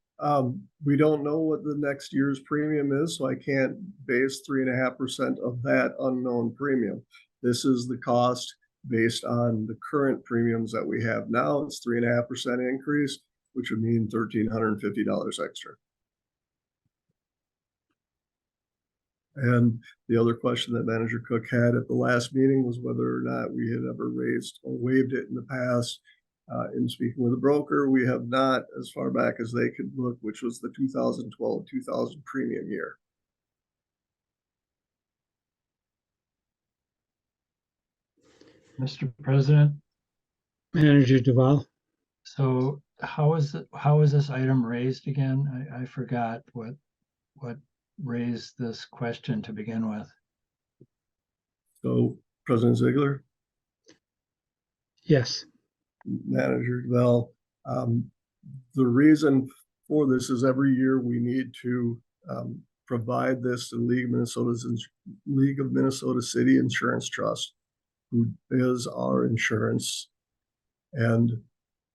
we don't know what the next year's premium is, so I can't base 3.5% of that unknown premium. This is the cost based on the current premiums that we have now. It's 3.5% increase, which would mean $1,350 extra. And the other question that Manager Cook had at the last meeting was whether or not we had ever raised or waived it in the past. In speaking with a broker, we have not, as far back as they could look, which was the 2012-2000 premium year. Mr. President, Manager Duval. so how is this item raised again? I forgot what raised this question to begin with. So President Ziegler, Yes. Manager Bell, the reason for this is every year we need to provide this to League of Minnesota City Insurance Trust, who is our insurance. And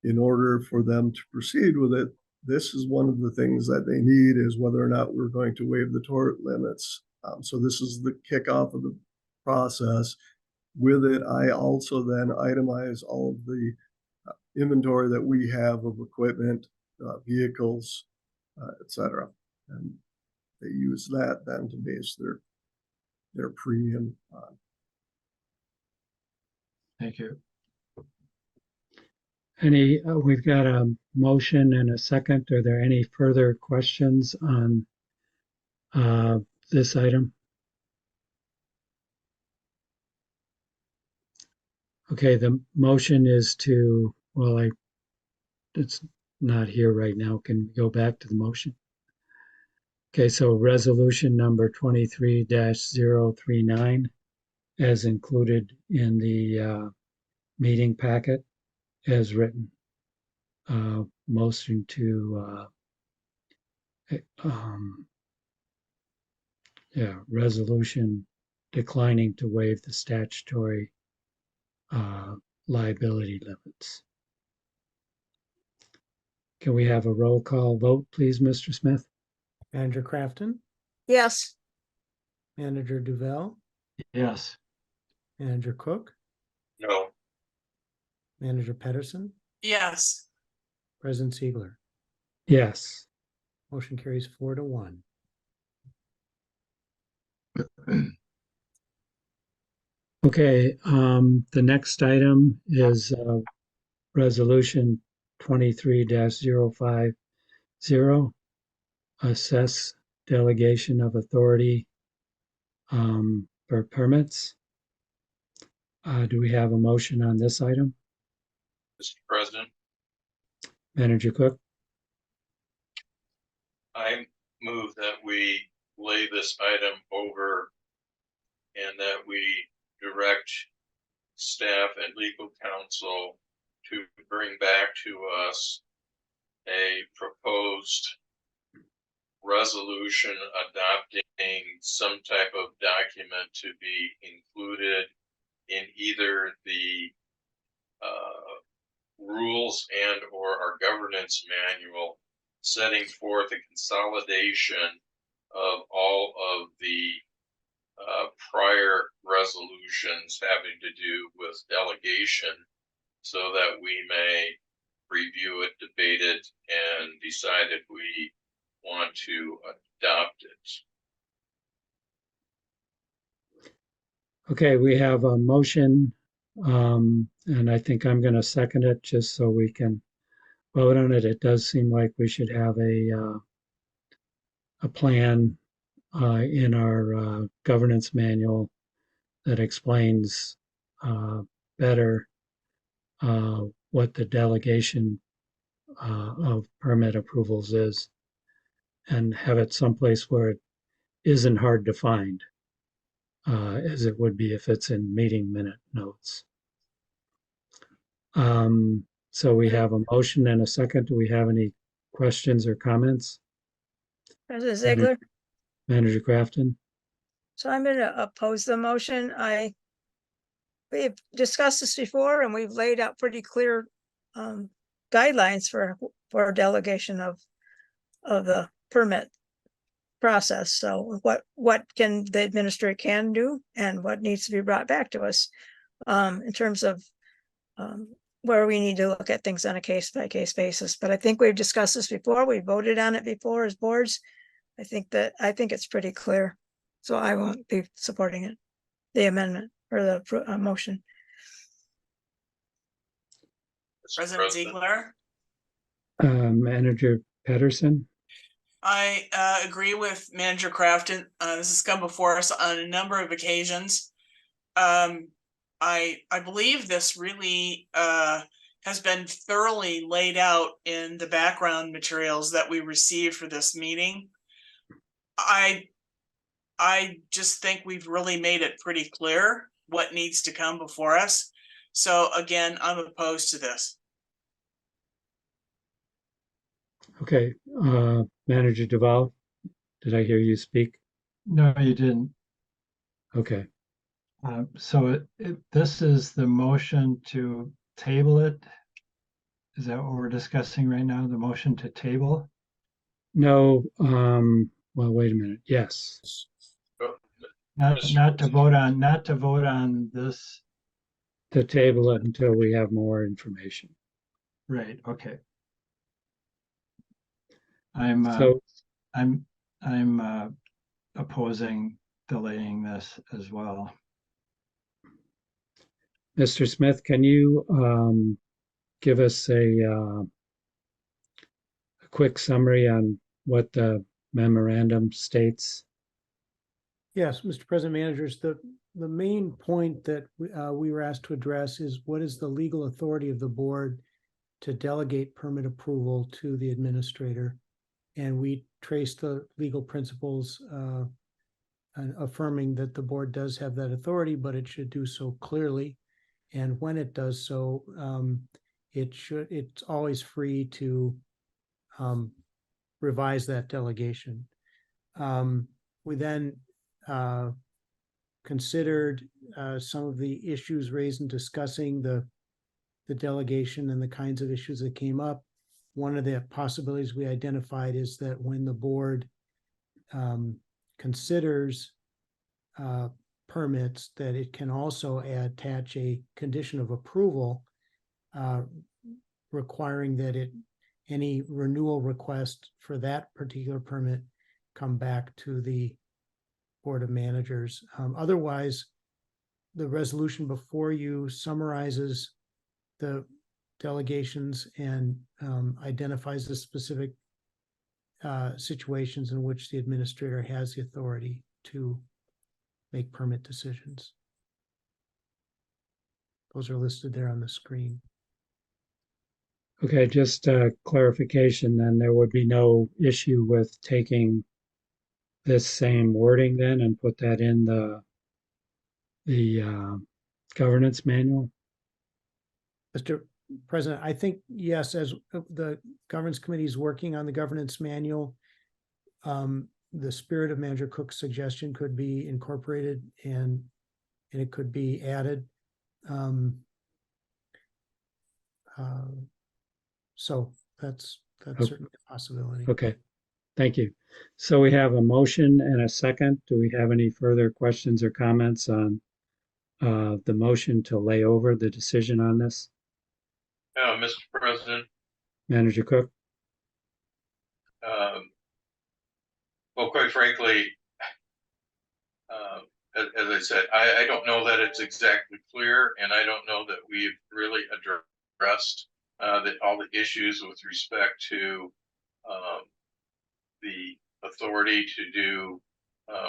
in order for them to proceed with it, this is one of the things that they need, is whether or not we're going to waive the tort limits. So this is the kickoff of the process. With it, I also then itemize all of the inventory that we have of equipment, vehicles, etc. And they use that then to base their premium on. Thank you. We've got a motion and a second. Are there any further questions on this item? Okay, the motion is to, well, it's not here right now. Can we go back to the motion? Okay, so resolution number 23-039 as included in the meeting packet as written. Motion to resolution declining to waive the statutory liability limits. Can we have a roll call vote, please, Mr. Smith? Manager Crafton, Yes. Manager Duval, Yes. Manager Cook, No. Manager Pedersen, Yes. President Ziegler. Yes. Motion carries 4-1. Okay, the next item is resolution 23-050, assess delegation of authority for permits. Do we have a motion on this item? Mr. President, Manager Cook? I move that we lay this item over and that we direct staff and legal counsel to bring back to us a proposed resolution adopting some type of document to be included in either the rules and or our governance manual, setting forth a consolidation of all of the prior resolutions having to do with delegation, so that we may review it, debate it, and decide if we want to adopt it. Okay, we have a motion, and I think I'm going to second it just so we can vote on it. It does seem like we should have a plan in our governance manual that explains better what the delegation of permit approvals is, and have it someplace where it isn't hard to find, as it would be if it's in meeting minute notes. So we have a motion and a second. Do we have any questions or comments? President Ziegler. Manager Crafton? So I'm going to oppose the motion. We've discussed this before and we've laid out pretty clear guidelines for delegation of the permit process. So what can the administrator can do and what needs to be brought back to us in terms of where we need to look at things on a case-by-case basis. But I think we've discussed this before. We voted on it before as boards. I think it's pretty clear. So I won't be supporting it, the amendment or the motion. Mr. President Ziegler. Manager Pedersen. I agree with Manager Crafton. This has come before us on a number of occasions. I believe this really has been thoroughly laid out in the background materials that we received for this meeting. I just think we've really made it pretty clear what needs to come before us. So again, I'm opposed to this. Okay, Manager Duval, did I hear you speak? No, you didn't. Okay, So this is the motion to table it. Is that what we're discussing right now? The motion to table? no, well, wait a minute, yes. Oh, Not to vote on this. To table it until we have more information. Right, okay. I'm So, opposing delaying this as well. Mr. Smith, can you give us a quick summary on what the memorandum states? Yes, Mr. President, managers, the main point that we were asked to address is what is the legal authority of the board to delegate permit approval to the administrator? And we trace the legal principles affirming that the board does have that authority, but it should do so clearly. And when it does so, it's always free to revise that delegation. We then considered some of the issues raised in discussing the delegation and the kinds of issues that came up. One of the possibilities we identified is that when the board considers permits, that it can also attach a condition of approval requiring that any renewal request for that particular permit come back to the Board of Managers. Otherwise, the resolution before you summarizes the delegations and identifies the specific situations in which the administrator has the authority to make permit decisions. Those are listed there on the screen. Okay, just clarification, then there would be no issue with taking this same wording then and put that in the governance manual? Mr. President, I think, yes, as the governance committee is working on the governance manual, the spirit of Manager Cook's suggestion could be incorporated and it could be added. So that's Okay. certainly a possibility. Okay, thank you. So we have a motion and a second. Do we have any further questions or comments on the motion to lay over the decision on this? Mr. President, Manager Cook? well, quite frankly, as I said, I don't know that it's exactly clear, and I don't know that we've really addressed all the issues with respect to the authority to do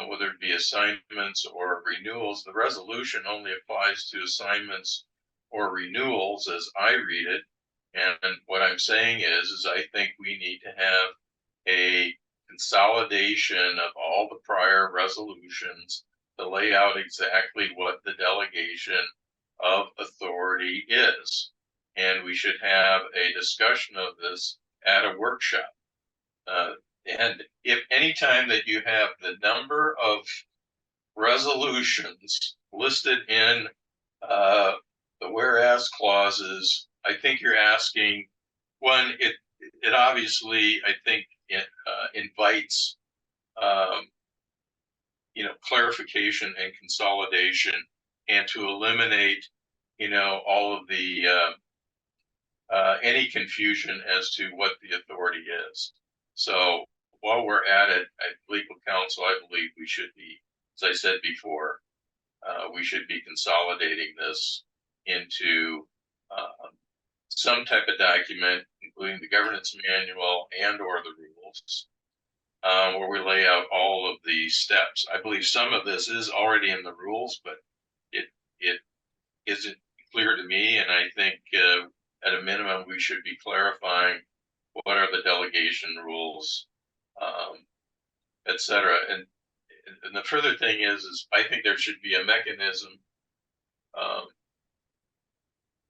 whether it be assignments or renewals. The resolution only applies to assignments or renewals as I read it. And what I'm saying is I think we need to have a consolidation of all the prior resolutions to lay out exactly what the delegation of authority is. And we should have a discussion of this at a workshop. And if any time that you have the number of resolutions listed in the whereas clauses, I think you're asking, one, it obviously, I think, it invites clarification and consolidation, and to eliminate all of the any confusion as to what the authority is. So while we're at it, legal counsel, I believe we should be as I said before, we should be consolidating this into some type of document, including the governance manual and or the rules, where we lay out all of the steps. I believe some of this is already in the rules, but it isn't clear to me, and I think at a minimum we should be clarifying what are the delegation rules, et cetera. And the further thing is I think there should be a mechanism.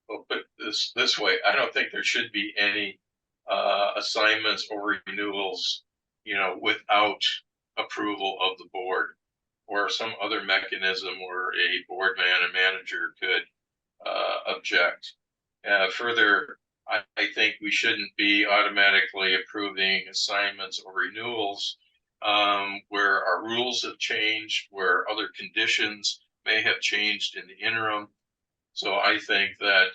Well, put this way, I don't think there should be any assignments or renewals, without approval of the board, or some other mechanism where a board man and manager could object. Further, I think we shouldn't be automatically approving assignments or renewals where our rules have changed, where other conditions may have changed in the interim. So I think that,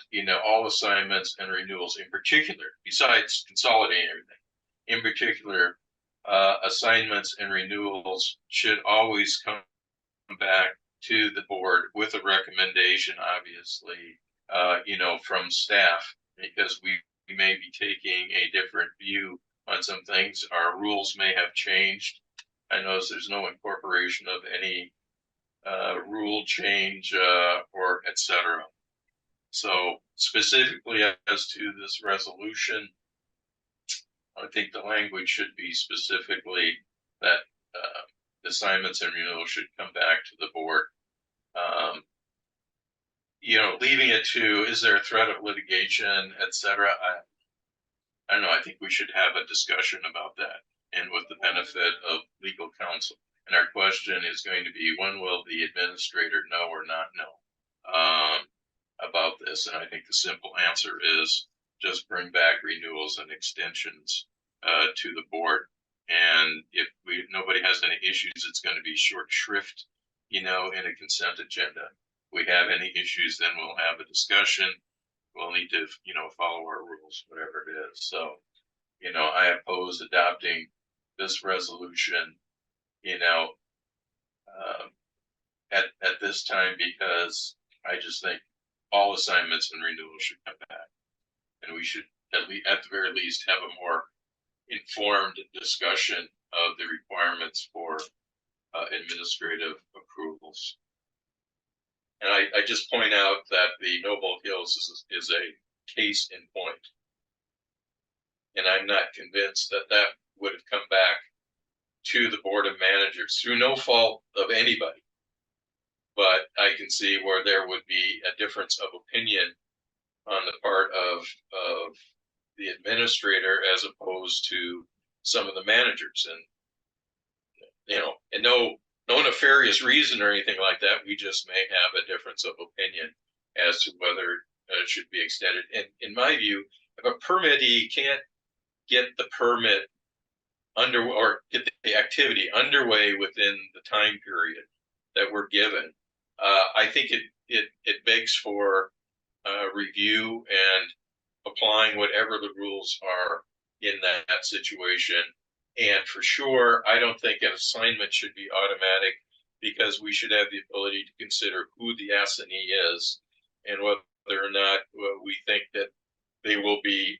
all assignments and renewals in particular, besides consolidating everything, in particular, assignments and renewals should always come back to the board with a recommendation, obviously, from staff, because we may be taking a different view on some things. Our rules may have changed. I notice there's no incorporation of any rule change or et cetera. So specifically as to this resolution, I think the language should be specifically that assignments and renewals should come back to the board. Leaving it to, is there a threat of litigation, et cetera? I don't know. I think we should have a discussion about that, and with the benefit of legal counsel. And our question is going to be, when will the administrator know or not know about this? And I think the simple answer is just bring back renewals and extensions to the board. And if nobody has any issues, it's going to be short shrift, in a consent agenda. If we have any issues, then we'll have a discussion. We'll need to, follow our rules, whatever it is. So, I oppose adopting this resolution, at this time, because I just think all assignments and renewals should come back, and we should at the very least have a more informed discussion of the requirements for administrative approvals. And I just point out that the Noble Hills is a case in point, and I'm not convinced that would have come back to the Board of Managers through no fault of anybody. But I can see where there would be a difference of opinion on the part of the administrator as opposed to some of the managers. And, and no nefarious reason or anything like that. We just may have a difference of opinion as to whether it should be extended. And in my view, if a permittee can't get the permit or get the activity underway within the time period that we're given, I think it begs for review and applying whatever the rules are in that situation. And for sure, I don't think an assignment should be automatic, because we should have the ability to consider who the assignee is and whether or not we think that they will be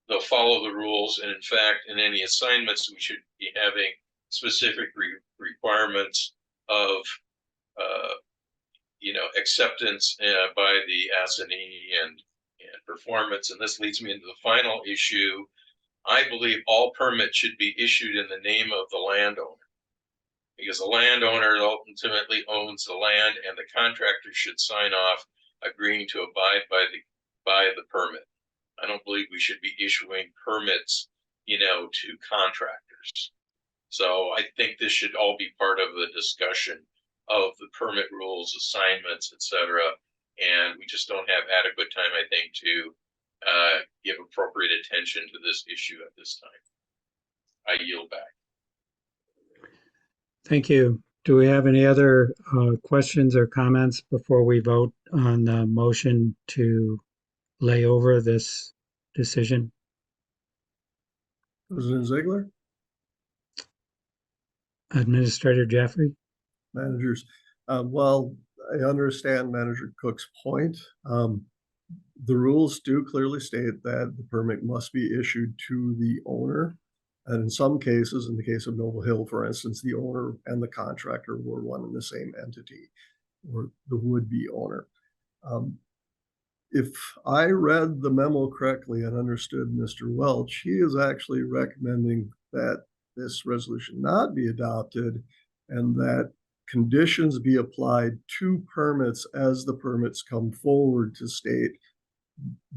they'll follow the rules. And in fact, in any assignments, we should be having specific requirements of acceptance by the assignee and performance. And this leads me into the final issue. I believe all permits should be issued in the name of the landowner, because the landowner ultimately owns the land, and the contractor should sign off agreeing to abide by the permit. I don't believe we should be issuing permits, to contractors. So I think this should all be part of the discussion of the permit rules, assignments, et cetera. And we just don't have adequate time, I think, to give appropriate attention to this issue at this time. I yield back. Thank you. Do we have any other questions or comments before we vote on the motion to lay over this decision? President Ziegler? Administrator Jeffrey? Managers. Well, I understand Manager Cook's point. The rules do clearly state that the permit must be issued to the owner. And in some cases, in the case of Noble Hill, for instance, the owner and the contractor were one and the same entity, or the would-be owner. If I read the memo correctly and understood Mr. Welch, he is actually recommending that this resolution not be adopted and that conditions be applied to permits as the permits come forward to state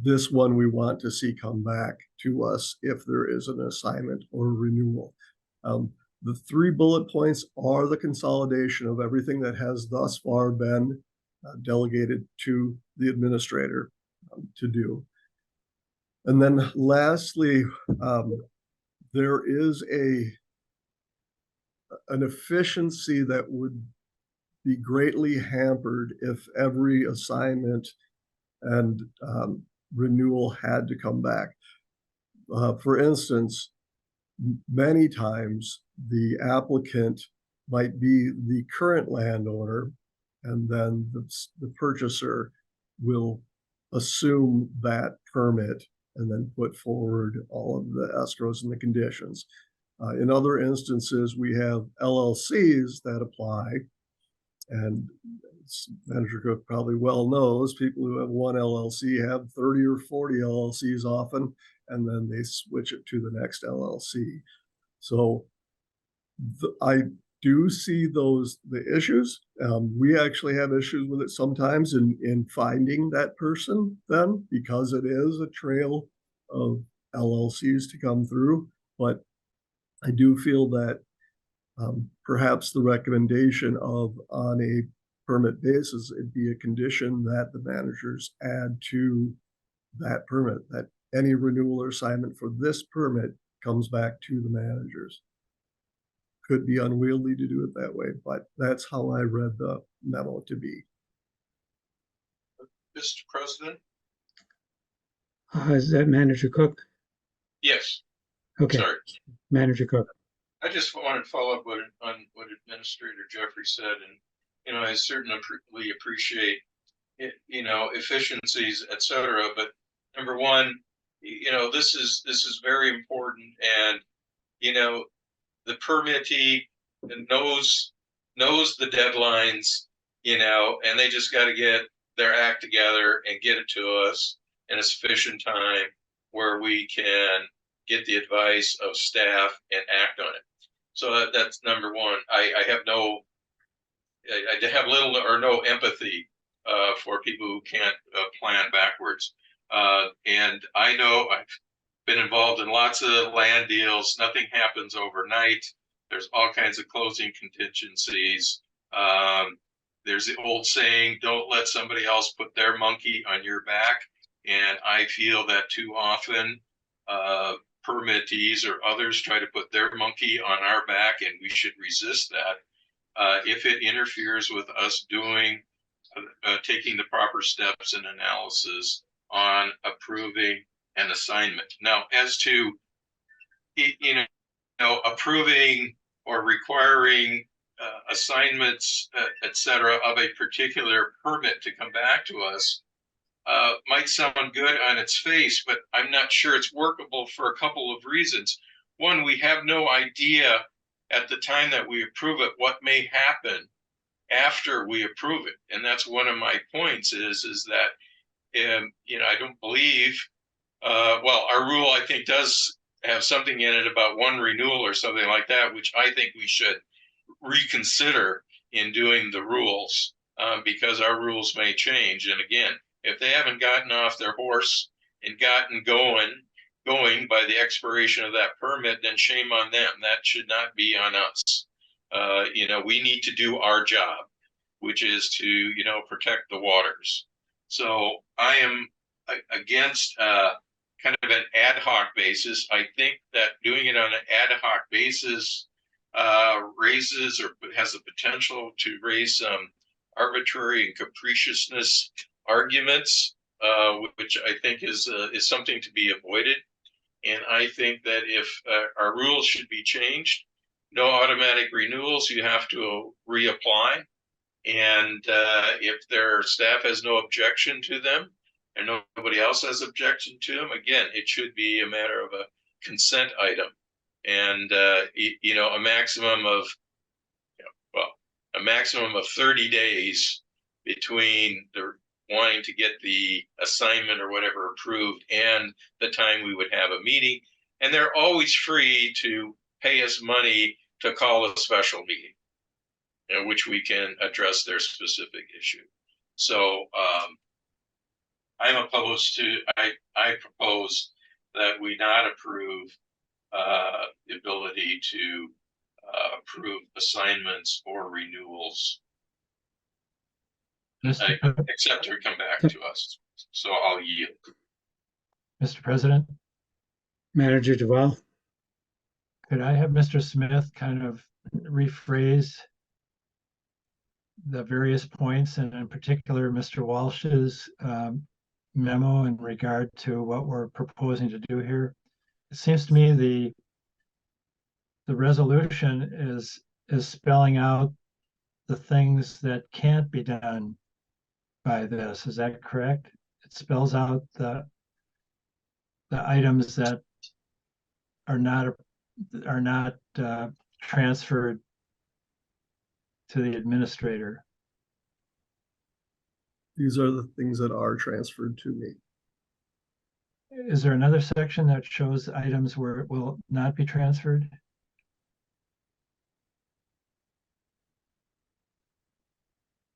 this one we want to see come back to us if there is an assignment or renewal. The 3 bullet points are the consolidation of everything that has thus far been delegated to the administrator to do. And then lastly, there is an efficiency that would be greatly hampered if every assignment and renewal had to come back. For instance, many times the applicant might be the current landowner, and then the purchaser will assume that permit and then put forward all of the escrows and the conditions. In other instances, we have LLCs that apply, and Manager Cook probably well knows people who have one LLC have 30 or 40 LLCs often, and then they switch it to the next LLC. So I do see the issues. We actually have issues with it sometimes in finding that person then, because it is a trail of LLCs to come through. But I do feel that perhaps the recommendation of on a permit basis, it'd be a condition that the managers add to that permit, that any renewal or assignment for this permit comes back to the managers. Could be unwieldy to do it that way, but that's how I read the memo to be. Mr. President? Is that Manager Cook? Yes. Okay, Sorry. Manager Cook. I just wanted to follow up on what Administrator Jeffrey said, and I certainly appreciate it, efficiencies, et cetera. But number one, this is very important, and the permittee knows the deadlines, and they just got to get their act together and get it to us in a sufficient time where we can get the advice of staff and act on it. So that's number one. I have little or no empathy for people who can't plan backwards. And I know I've been involved in lots of land deals. Nothing happens overnight. There's all kinds of closing contingencies. There's the old saying, don't let somebody else put their monkey on your back. And I feel that too often permittees or others try to put their monkey on our back, and we should resist that if it interferes with us taking the proper steps and analysis on approving an assignment. Now, as to approving or requiring assignments, et cetera, of a particular permit to come back to us, might sound good on its face, but I'm not sure it's workable for a couple of reasons. One, we have no idea at the time that we approve it what may happen after we approve it, and that's one of my points. Is that I don't believe. Well, our rule I think does have something in it about one renewal or something like that, which I think we should reconsider in doing the rules because our rules may change. And again, if they haven't gotten off their horse and gotten going by the expiration of that permit, then shame on them. That should not be on us. We need to do our job, which is to, protect the waters. So I am against kind of an ad hoc basis. I think that doing it on an ad hoc basis raises or has the potential to raise some arbitrary and capriciousness arguments, which I think is something to be avoided. And I think that if our rules should be changed, no automatic renewals. You have to reapply. And if their staff has no objection to them and nobody else has objection to them, again, it should be a matter of a consent item. And, a maximum of, well, a maximum of 30 days between the wanting to get the assignment or whatever approved and the time we would have a meeting. And they're always free to pay us money to call a special meeting, which we can address their specific issue. So I'm opposed to, I propose that we not approve the ability to approve assignments or renewals, except to come back to us. So I'll yield. Mr. President, Manager Duval. could I have Mr. Smith kind of rephrase the various points, and in particular, Mr. Walsh's memo in regard to what we're proposing to do here? It seems to me the resolution is spelling out the things that can't be done by this. Is that correct? It spells out the items that are not transferred to the administrator. These are the things that are transferred to me. Is there another section that shows items where it will not be transferred?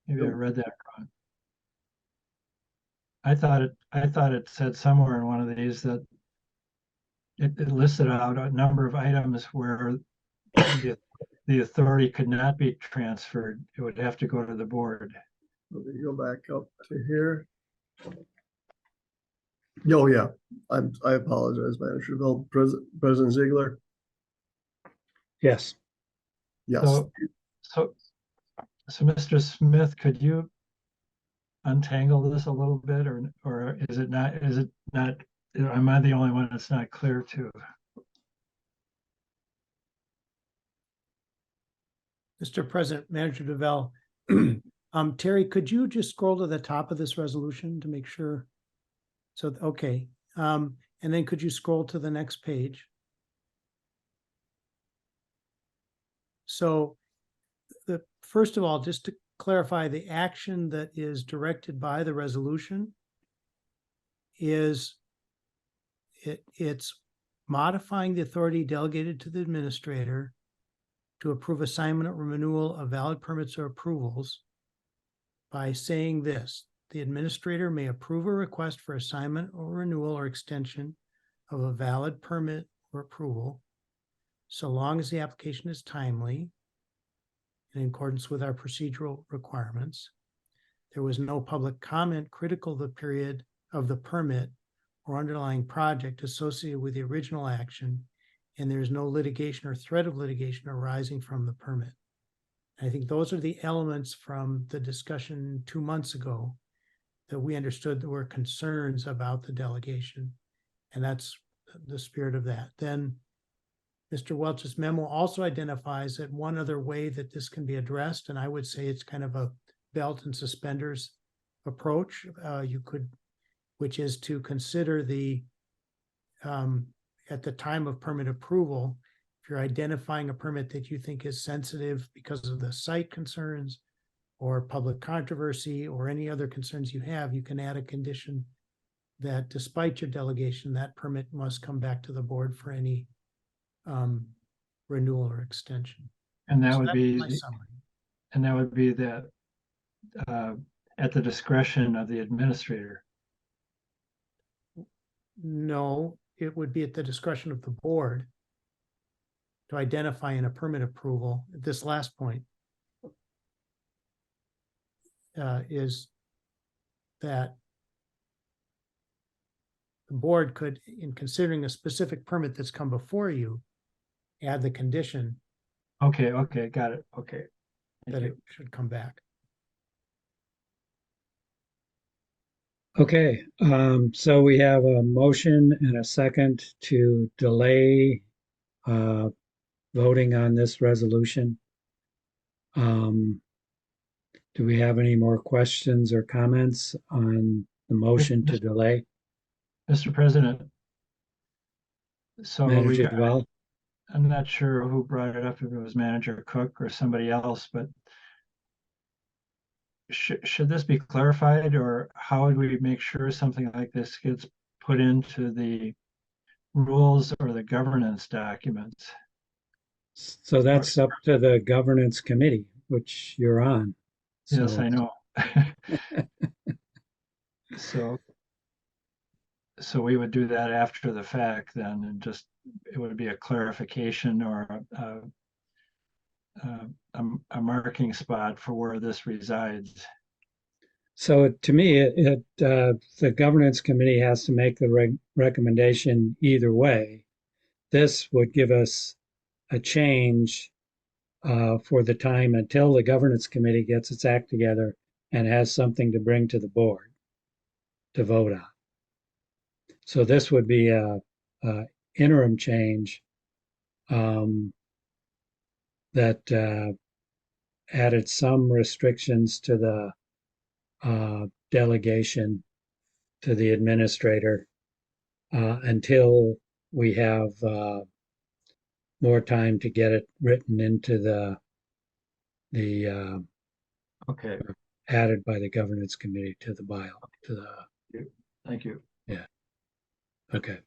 Maybe I read that wrong. I thought it said somewhere in one of these that it listed out a number of items where the authority could not be transferred. It would have to go to the board. Let me go back up to here. Oh, yeah. I apologize, Manager Bill. President Ziegler. Yes. Yes. So Mr. Smith, could you untangle this a little bit, or is it not, am I the only one that's not clear to? Mr. President, Manager Duval, Terry, could you just scroll to the top of this resolution to make sure? So, okay. And then could you scroll to the next page? So first of all, just to clarify, the action that is directed by the resolution is it's modifying the authority delegated to the administrator to approve assignment or renewal of valid permits or approvals by saying this: the administrator may approve a request for assignment or renewal or extension of a valid permit or approval, so long as the application is timely in accordance with our procedural requirements. There was no public comment critical of the period of the permit or underlying project associated with the original action, and there's no litigation or threat of litigation arising from the permit. I think those are the elements from the discussion 2 months ago that we understood there were concerns about the delegation, and that's the spirit of that. Then Mr. Welch's memo also identifies that one other way that this can be addressed, and I would say it's kind of a belt and suspenders approach, which is to consider at the time of permit approval, if you're identifying a permit that you think is sensitive because of the site concerns or public controversy or any other concerns you have, you can add a condition that despite your delegation, that permit must come back to the board for any renewal or extension. And that So would that's be my summary. and that would be that at the discretion of the administrator. No, it would be at the discretion of the board to identify in a permit approval. This last point is that the board could, in considering a specific permit that's come before you, add the condition Okay, got it. Okay. that it should come back. Okay, so we have a motion and a second to delay voting on this resolution. Do we have any more questions or comments on the motion to delay? Mr. President. So Manager Deval? I'm not sure who brought it up, if it was Manager Cook or somebody else, but should this be clarified, or how would we make sure something like this gets put into the rules or the governance documents? So that's up to the governance committee, which you're on. Yes, So I know. So we would do that after the fact then, and just, it would be a clarification or a marking spot for where this resides. So to me, the governance committee has to make the recommendation either way. This would give us a change for the time until the governance committee gets its act together and has something to bring to the board to vote on. So this would be a interim change that added some restrictions to the delegation to the administrator until we have more time to get it written into the Okay, added by the governance committee to the bio to the. thank you. Yeah. Okay.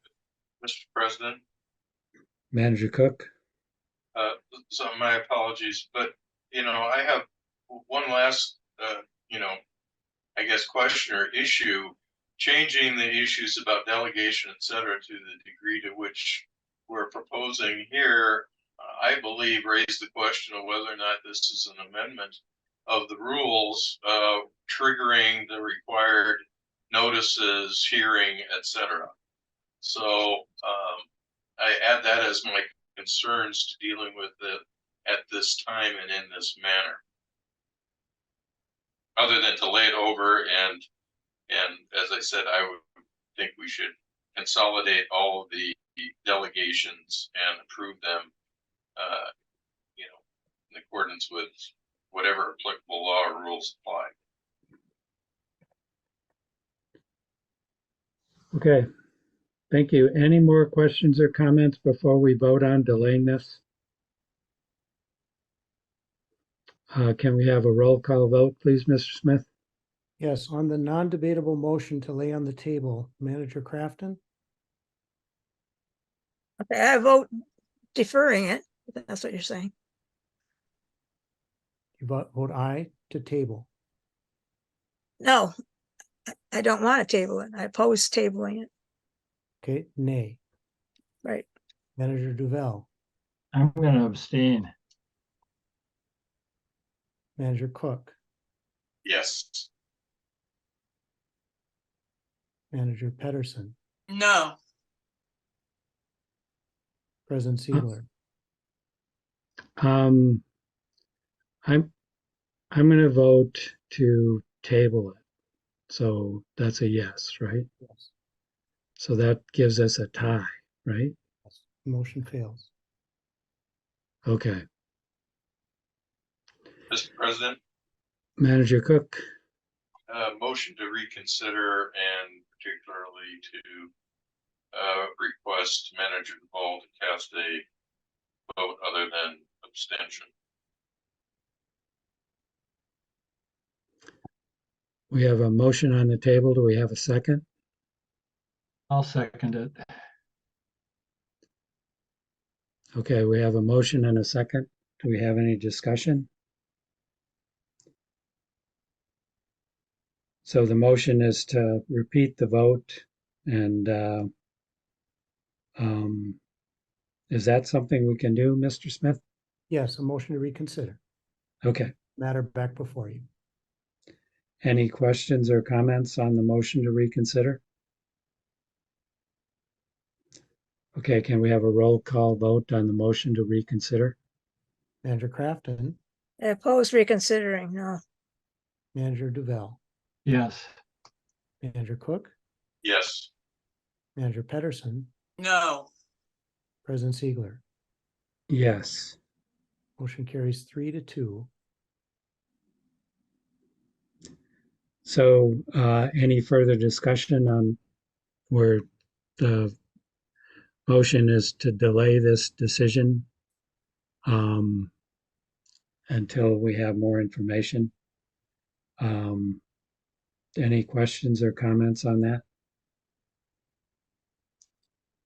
Mr. President, Manager Cook. so my apologies, but I have one last, I guess, question or issue. Changing the issues about delegation, et cetera, to the degree to which we're proposing here, I believe raised the question of whether or not this is an amendment of the rules, triggering the required notices, hearing, et cetera. So I add that as my concerns to dealing with it at this time and in this manner. Other than to lay it over and as I said, I would think we should consolidate all of the delegations and approve them, in accordance with whatever applicable law or rules apply. Okay. Thank you. Any more questions or comments before we vote on delaying this? Can we have a roll call vote, please, Mr. Smith? Yes, on the non-debatable motion to lay on the table, Manager Crafton, Okay, I vote deferring it, if that's what you're saying. you vote aye to table. No, I don't want to table it. I oppose tabling it. Okay, nay. Right. Manager Duval, I'm going to abstain. Manager Cook, Yes. Manager Pedersen, No, President Ziegler. I'm going to vote to table it. So that's a yes, right? Yes. So that gives us a tie, right? Yes. Motion fails. Okay. Mr. President, Manager Cook. motion to reconsider and particularly to request Manager Deval to cast a vote other than abstention. We have a motion on the table. Do we have a second? I'll second it. Okay, we have a motion and a second. Do we have any discussion? So the motion is to repeat the vote, and is that something we can do, Mr. Smith? Yes, a motion to reconsider. Okay. Matter back before you. Any questions or comments on the motion to reconsider? Okay, can we have a roll call vote on the motion to reconsider? Manager Crafton, I oppose reconsidering, no. Manager Duval, Yes. Manager Cook, Yes. Manager Pedersen, no, President Ziegler. Yes. Motion carries 3-2. So any further discussion on where the motion is to delay this decision um, until we have more information? Um, any questions or comments on that?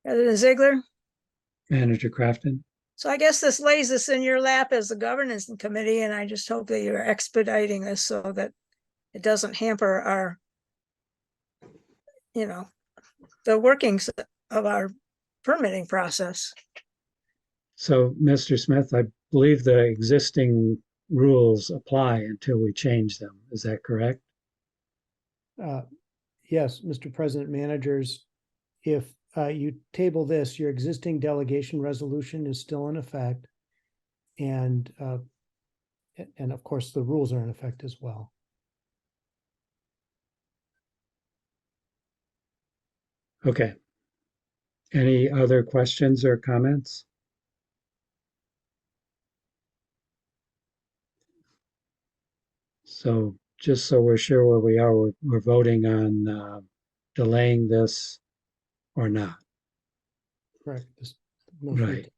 President Ziegler? Manager Crafton? So I guess this lays this in your lap as the governance committee, and I just hope that you're expediting this so that it doesn't hamper our, the workings of our permitting process. So, Mr. Smith, I believe the existing rules apply until we change them. Is that correct? Yes, Mr. President, managers, if you table this, your existing delegation resolution is still in effect. And of course, the rules are in effect as well. Okay. Any other questions or comments? So just so we're sure where we are, we're voting on delaying this or not. Correct. This motion Right.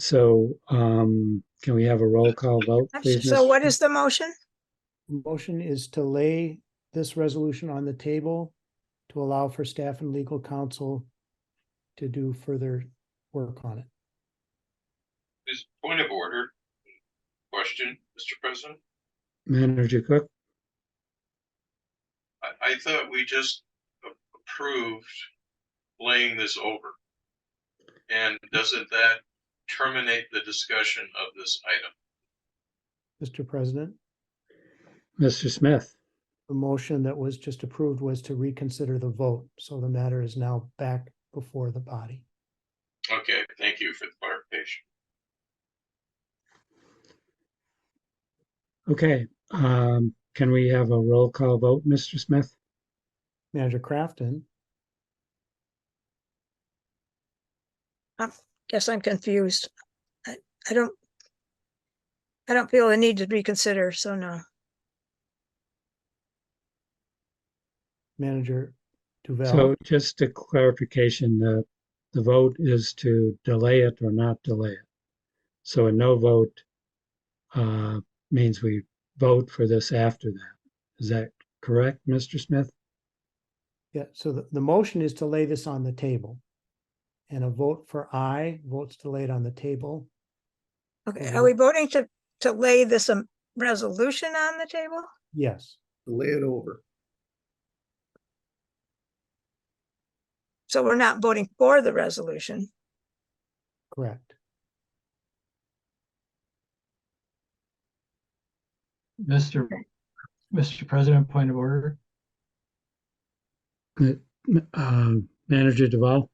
So can we have a roll call vote, please? So Mr. what is the motion? Motion is to lay this resolution on the table to allow for staff and legal counsel to do further work on it. Is point of order question, Mr. President? Manager Cook? I thought we just approved laying this over. And doesn't that terminate the discussion of this item? Mr. President, Mr. Smith? the motion that was just approved was to reconsider the vote. So the matter is now back before the body. Okay, thank you for the clarification. Okay. Can we have a roll call vote, Mr. Smith? Manager Crafton, Guess I'm confused. I don't feel the need to reconsider, so no. Manager Duval. So just a clarification, the vote is to delay it or not delay it. So a no vote means we vote for this after that. Is that correct, Mr. Smith? Yeah, so the motion is to lay this on the table. And a vote for aye votes to lay it on the table. Okay, are we voting to lay this resolution on the table? Yes. Lay it over. So we're not voting for the resolution. Correct. Mr. President, point of order. Manager Duval?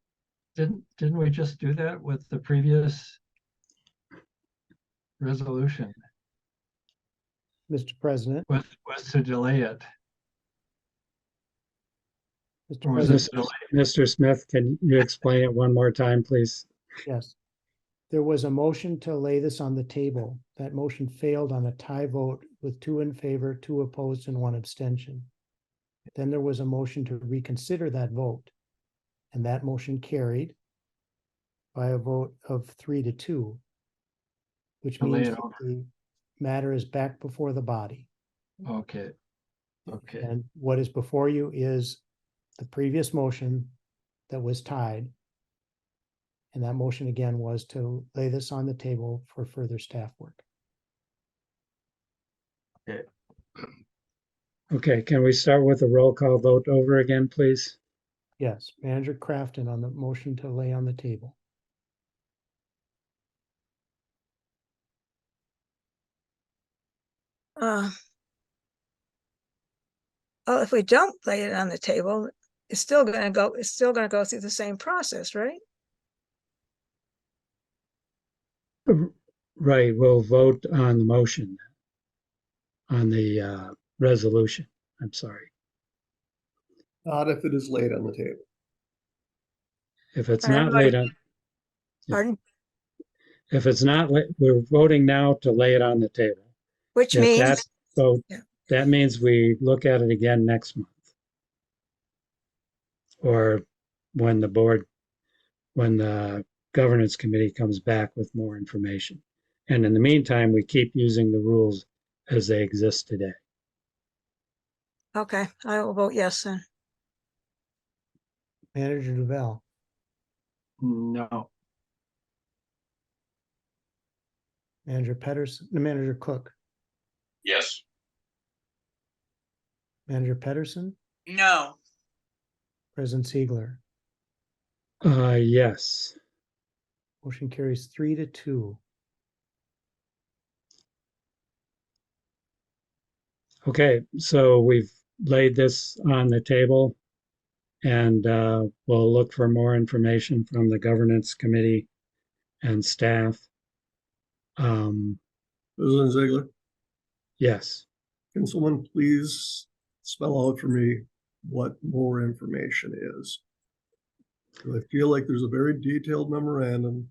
Didn't we just do that with the previous resolution? Mr. President. Was to delay it. Mr. Or was President. Mr. Smith, can you explain it one more time, please? Yes. There was a motion to lay this on the table. That motion failed on a tie vote with 2 in favor, 2 opposed, and 1 abstention. Then there was a motion to reconsider that vote. And that motion carried by a vote of 3-2, which means that the matter is back before the body. Okay. Okay. And what is before you is the previous motion that was tied. And that motion again was to lay this on the table for further staff work. Okay. Okay, can we start with a roll call vote over again, please? Yes, Manager Crafton on the motion to lay on the table. Well, if we don't lay it on the table, it's still gonna go through the same process, right? Right, we'll vote on the motion, on the resolution. I'm sorry. Not if it is laid on the table. If it's not laid on, Pardon? If it's not, we're voting now to lay it on the table. Which If means, that, so Yeah. that means we look at it again next month. Or when the governance committee comes back with more information. And in the meantime, we keep using the rules as they exist today. okay, I will vote yes then. Manager Duval, No. Manager Pedersen, the Manager Cook, Yes. Manager Pedersen, No. President Ziegler. Yes. Motion carries 3-2. Okay, so we've laid this on the table and we'll look for more information from the governance committee and staff. President Ziegler, Yes. can someone please spell out for me what more information is? I feel like there's a very detailed memorandum.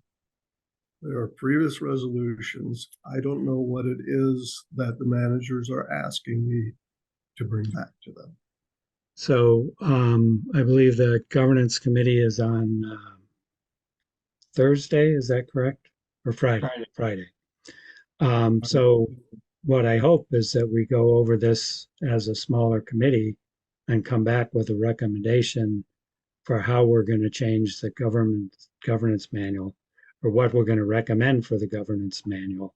There are previous resolutions. I don't know what it is that the managers are asking me to bring back to them. So I believe the governance committee is on Thursday. Is that correct? Or Friday? Friday. So what I hope is that we go over this as a smaller committee and come back with a recommendation for how we're going to change the governance manual, or what we're going to recommend for the governance manual.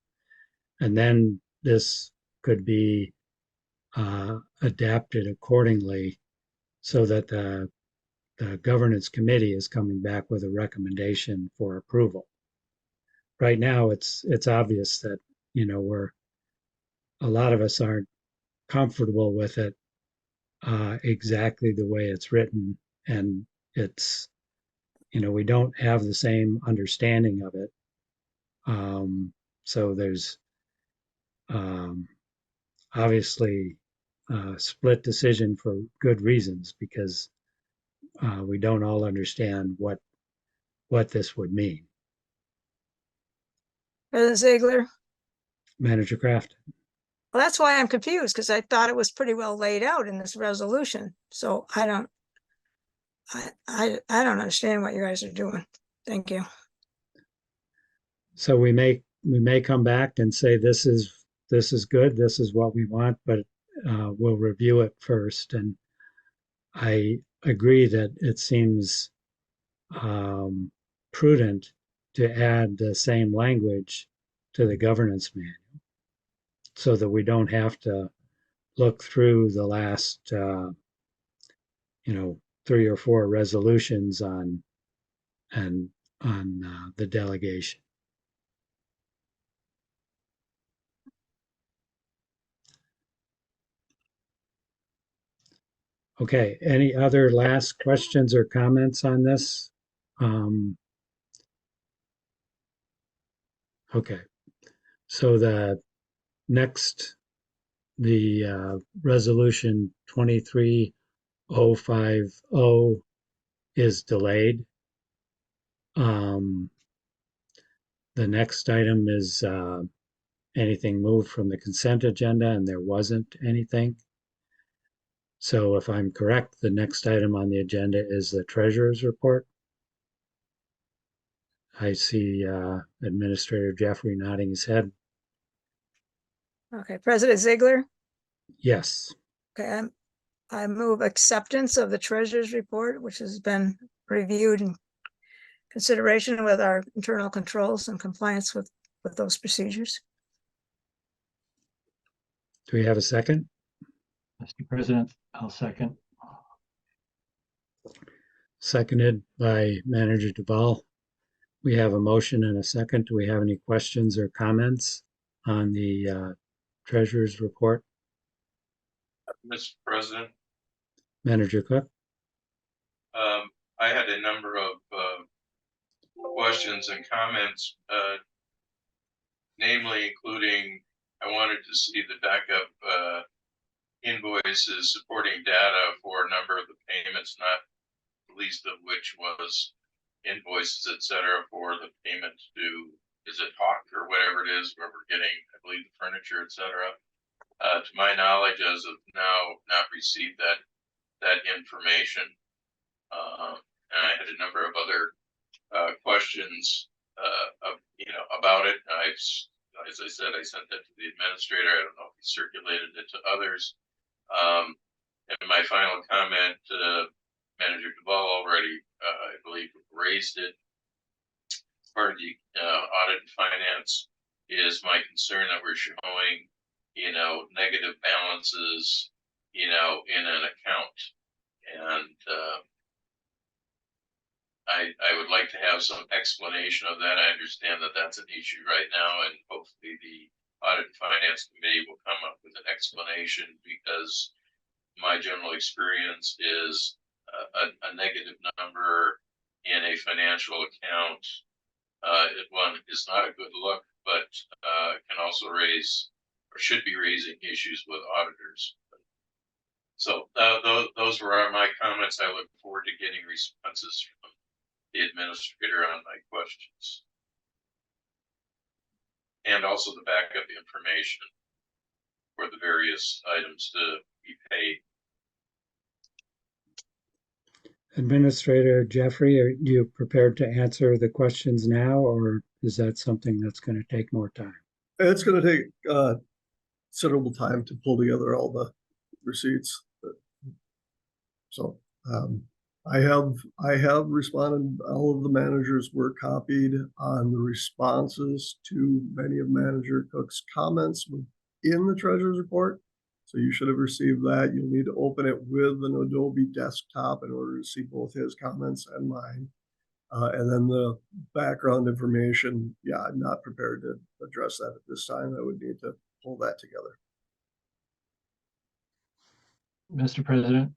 And then this could be adapted accordingly so that the governance committee is coming back with a recommendation for approval. Right now, it's obvious that, a lot of us aren't comfortable with it exactly the way it's written, and it's, we don't have the same understanding of it. So there's obviously a split decision for good reasons, because we don't all understand what this would mean. President Ziegler, Manager Kraft. well, that's why I'm confused, because I thought it was pretty well laid out in this resolution. So I don't understand what you guys are doing. Thank you. So we may come back and say this is good, this is what we want, but we'll review it first. And I agree that it seems prudent to add the same language to the governance manual, so that we don't have to look through the last 3 or 4 resolutions on the delegation. Okay, any other last questions or comments on this? Okay, so the resolution 23050 is delayed. The next item is anything moved from the consent agenda, and there wasn't anything. So if I'm correct, the next item on the agenda is the treasurer's report. I see Administrator Jeffrey nodding his head. Okay, President Ziegler, Yes. okay, I move acceptance of the treasurer's report, which has been reviewed in consideration with our internal controls and compliance with those procedures. Do we have a second? Mr. President, I'll second. Seconded by Manager Duval. We have a motion and a second. Do we have any questions or comments on the treasurer's report? Mr. President, Manager Cook? I had a number of questions and comments, namely including I wanted to see the backup invoices supporting data for a number of the payments, not the least of which was invoices, et cetera, for the payment to is it Hawk or whatever it is, where we're getting, I believe, the furniture, etc. To my knowledge, as of now, not received that information. And I had a number of other questions, about it. As I said, I sent that to the administrator. I don't know if he circulated it to others. And my final comment, Manager Duval already, I believe, raised it. Part of the audit and finance is my concern that we're showing, negative balances, in an account. And I would like to have some explanation of that. I understand that that's an issue right now, and hopefully the audit and finance committee will come up with an explanation, because my general experience is a negative number in a financial account. One is not a good look, but can also raise, or should be raising, issues with auditors. So those were my comments. I look forward to getting responses from the administrator on my questions, and also the backup information for the various items to be paid. Administrator Jeffrey, are you prepared to answer the questions now, or is that something that's going to take more time? It's going to take considerable time to pull together all the receipts. So I have responded. All of the managers were copied on the responses to many of Manager Cook's comments in the treasurer's report. So you should have received that. You'll need to open it with an Adobe desktop in order to see both his comments and mine. And then the background information, yeah, I'm not prepared to address that at this time. I would need to pull that together. Mr. President,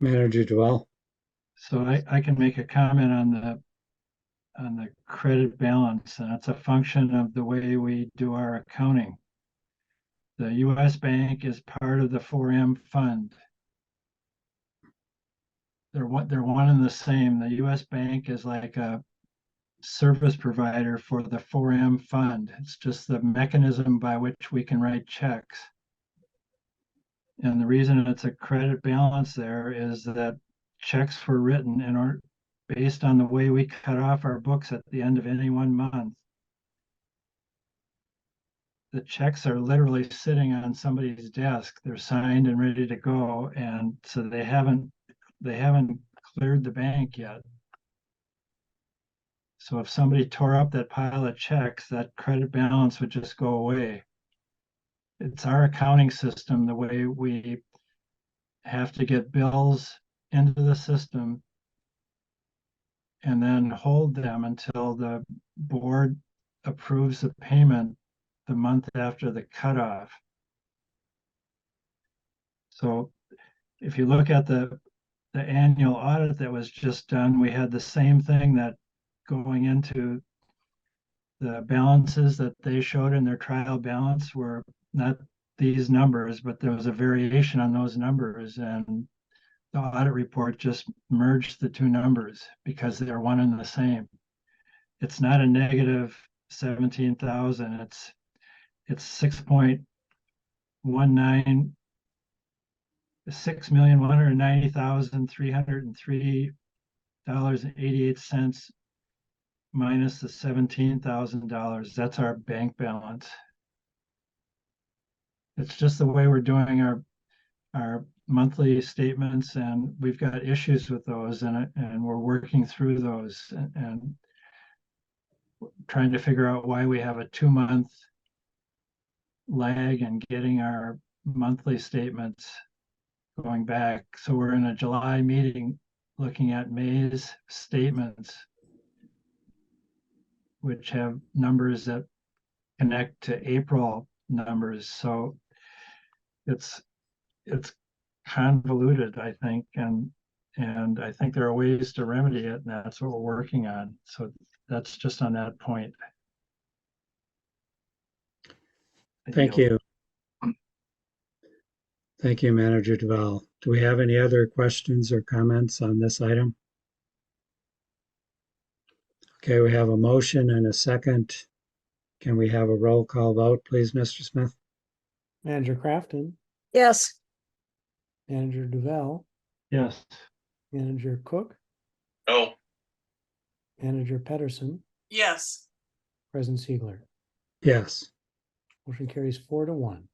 Manager Duval. so I can make a comment on the credit balance, and it's a function of the way we do our accounting. The US Bank is part of the 4M fund. They're one and the same. The US Bank is like a service provider for the 4M fund. It's just the mechanism by which we can write checks. And the reason it's a credit balance there is that checks were written and are based on the way we cut off our books at the end of any one month. The checks are literally sitting on somebody's desk. They're signed and ready to go. And so they haven't cleared the bank yet. So if somebody tore up that pile of checks, that credit balance would just go away. It's our accounting system, the way we have to get bills into the system and then hold them until the board approves the payment the month after the cutoff. So if you look at the annual audit that was just done, we had the same thing, that going into the balances that they showed in their trial balance were not these numbers, but there was a variation on those numbers, and the audit report just merged the two numbers because they're one and the same. It's not a negative 17,000. It's 6.19, $6,190,303.88 minus the $17,000. That's our bank balance. It's just the way we're doing our monthly statements, and we've got issues with those, and we're working through those and trying to figure out why we have a 2-month lag in getting our monthly statements going back. So we're in a July meeting looking at May's statements, which have numbers that connect to April numbers. So it's convoluted, I think, and I think there are ways to remedy it, and that's what we're working on. So that's just on that point. Thank you. Thank you, Manager Duval. Do we have any other questions or comments on this item? Okay, we have a motion and a second. Can we have a roll call vote, please, Mr. Smith? Manager Crafton, yes, Manager Duval, Yes. Manager Cook, No, Manager Pedersen, yes, President Ziegler. Yes. Motion carries 4-1.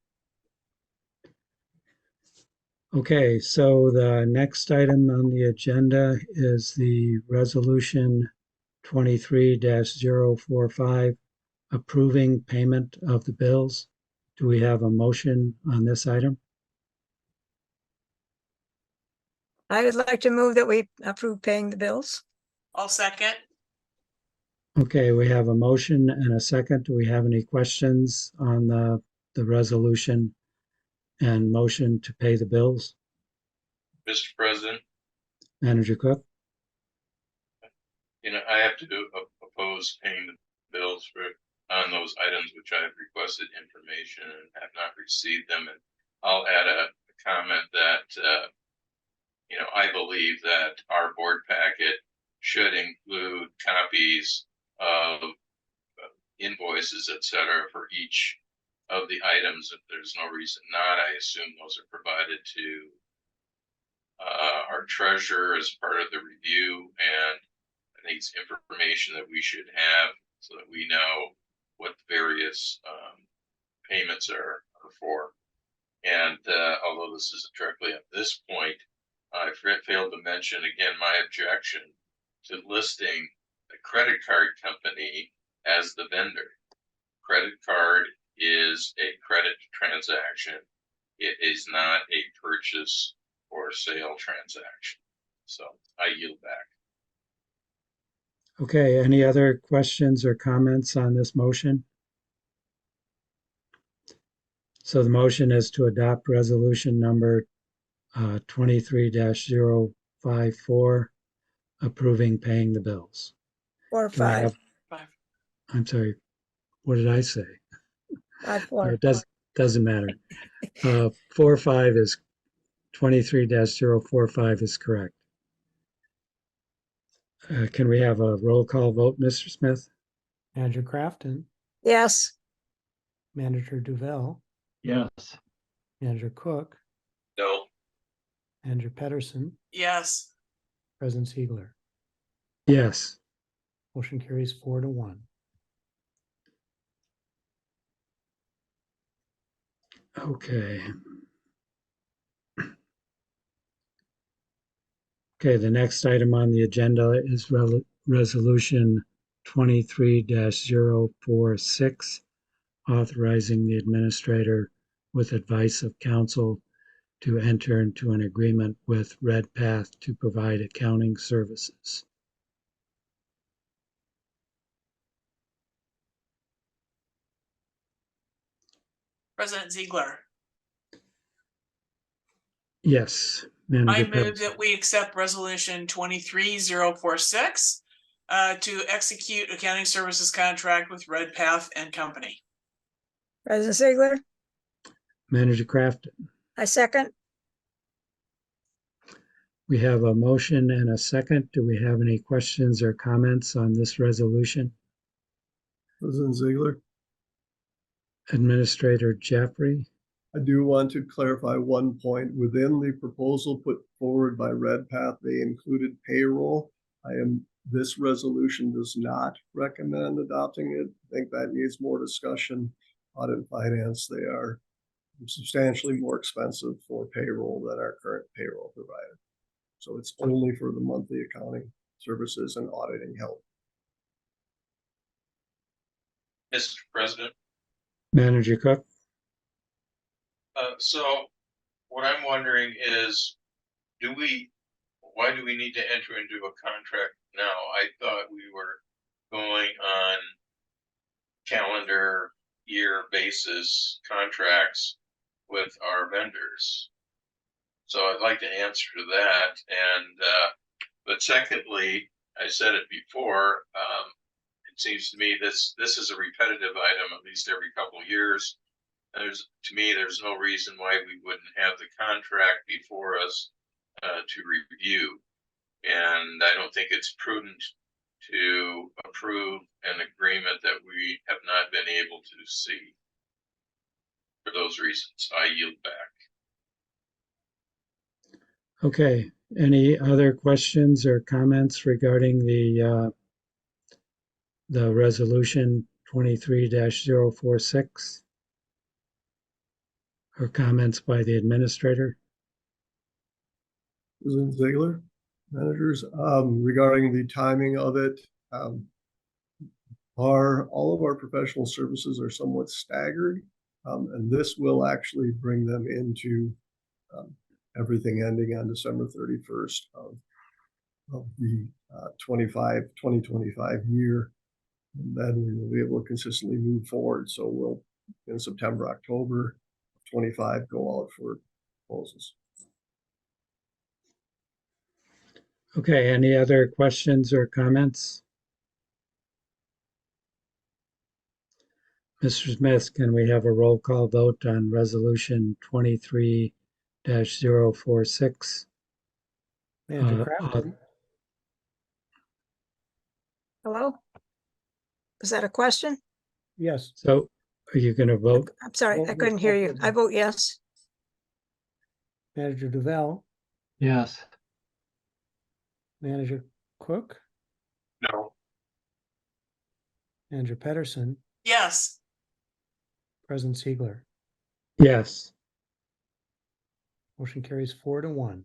Okay, so the next item on the agenda is the resolution 23-045 approving payment of the bills. Do we have a motion on this item? I would like to move that we approve paying the bills. I'll second. Okay, we have a motion and a second. Do we have any questions on the resolution and motion to pay the bills? Mr. President, Manager Cook? I have to oppose paying the bills on those items which I have requested information and have not received them. And I'll add a comment that, I believe that our board packet should include copies of invoices, et cetera, for each of the items. If there's no reason not, I assume those are provided to our treasurer as part of the review, and I think it's information that we should have so that we know what the various payments are for. And although this is directly at this point, I failed to mention again my objection to listing the credit card company as the vendor. Credit card is a credit transaction. It is not a purchase or sale transaction. So I yield back. Okay, any other questions or comments on this motion? So the motion is to adopt resolution number 23-054, approving paying the bills. Four, Can we have, Five. I'm sorry, what did I say? 5-4. It doesn't matter. 45 is 23-045 is correct. Can we have a roll call vote, Mr. Smith? Manager Crafton, Yes, Manager Duval, Yes. Manager Cook, No, Manager Pedersen, Yes, President Ziegler. Yes. Motion carries 4-1. Okay. Okay, the next item on the agenda is resolution 23-046, authorizing the administrator with advice of counsel to enter into an agreement with Redpath to provide accounting services. President Ziegler. Yes, I Manager move Pedersen. that we accept resolution 23-046 to execute accounting services contract with Redpath and Company. President Ziegler, Manager Crafton. I second. We have a motion and a second. Do we have any questions or comments on this resolution? President Ziegler, Administrator Jeffrey? I do want to clarify one point. Within the proposal put forward by Redpath, they included payroll. This resolution does not recommend adopting it. I think that needs more discussion. Audit and finance, they are substantially more expensive for payroll than our current payroll provider. So it's only for the monthly accounting services and auditing help. Mr. President. Manager Cook? So what I'm wondering is, why do we need to enter into a contract now? I thought we were going on calendar year basis contracts with our vendors. So I'd like to answer to that. And, but secondly, I said it before, it seems to me this is a repetitive item at least every couple of years. To me, there's no reason why we wouldn't have the contract before us to review. And I don't think it's prudent to approve an agreement that we have not been able to see. For those reasons, I yield back. Okay, any other questions or comments regarding the resolution 23-046? Or comments by the administrator? President Ziegler, managers, regarding the timing of it, all of our professional services are somewhat staggered, and this will actually bring them into everything ending on December 31st of the 2025 year. And then we will be able to consistently move forward. So we'll, in September, October 25, go out for proposals. Okay, any other questions or comments? Mr. Smith, can we have a roll call vote on resolution 23-046? Manager Crafton, Hello? Is that a question? yes. So are you going to vote? I'm sorry, Vote I yes, couldn't hear you. President. I vote yes. Manager Duval, Yes. Manager Cook, No. Manager Pedersen, Yes. President Ziegler. Yes. Motion carries 4-1.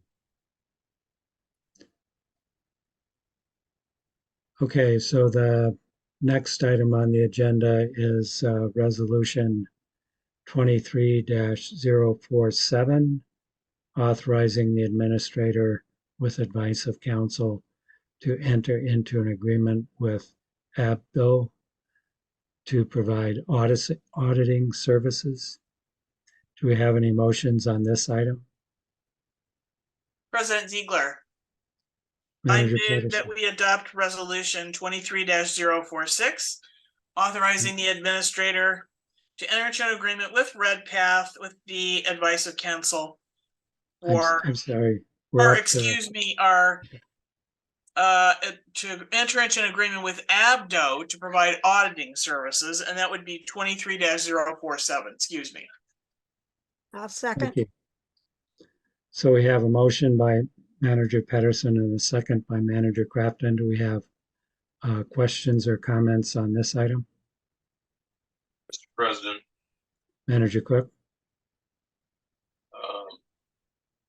Okay, so the next item on the agenda is resolution 23-047, authorizing the administrator with advice of counsel to enter into an agreement with ABDO to provide auditing services. Do we have any motions on this item? President Ziegler, Manager I move that Pedersen. we adopt resolution 23-046, authorizing the administrator to enter into an agreement with RedPath with the advice of counsel. I'm sorry. Excuse me, to enter into an agreement with ABDO to provide auditing services, and that would be 23-047, excuse me. I'll second. Thank you. So we have a motion by Manager Pedersen and a second by Manager Crafton. Do we have questions or comments on this item? Mr. President, Manager Cook?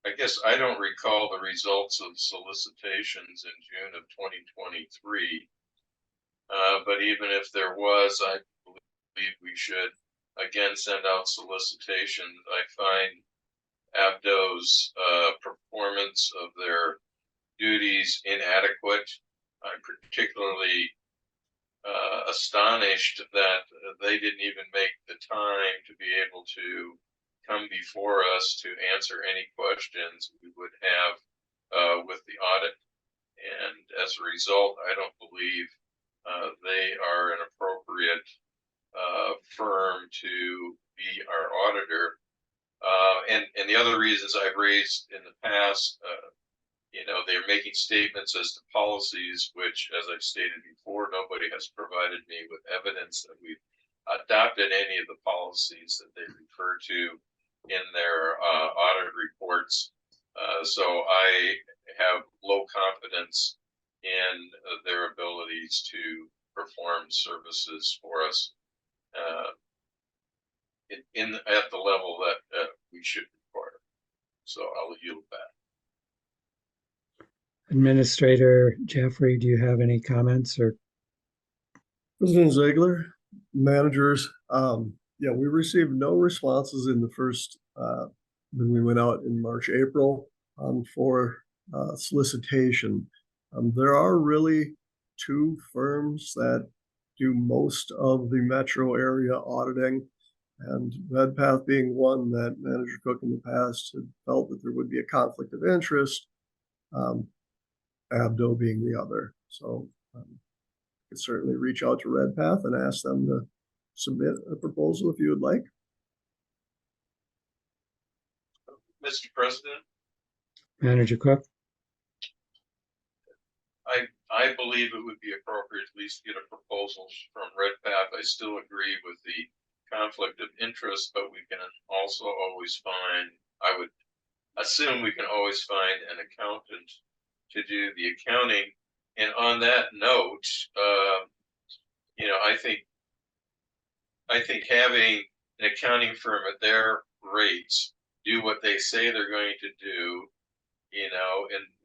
I guess I don't recall the results of solicitations in June of 2023. But even if there was, I believe we should again send out solicitations. I find ABDO's performance of their duties inadequate. I'm particularly astonished that they didn't even make the time to be able to come before us to answer any questions we would have with the audit. And as a result, I don't believe they are an appropriate firm to be our auditor. And the other reasons I've raised in the past, they're making statements as to policies, which, as I've stated before, nobody has provided me with evidence that we've adopted any of the policies that they refer to in their audit reports. So I have low confidence in their abilities to perform services for us at the level that we should require. So I'll yield back. Administrator Jeffrey, do you have any comments or? President Ziegler, managers, yeah, we received no responses in the first, when we went out in March, April for solicitation. There are really two firms that do most of the metro area auditing, and RedPath being one that Manager Cook in the past had felt that there would be a conflict of interest, ABDO being the other. So you could certainly reach out to RedPath and ask them to submit a proposal if you would like. Mr. President, Manager Cook? I believe it would be appropriate at least to get a proposal from Redpath. I still agree with the conflict of interest, but we can also always find, I would assume we can always find an accountant to do the accounting. And on that note, I think having an accounting firm at their rates do what they say they're going to do, and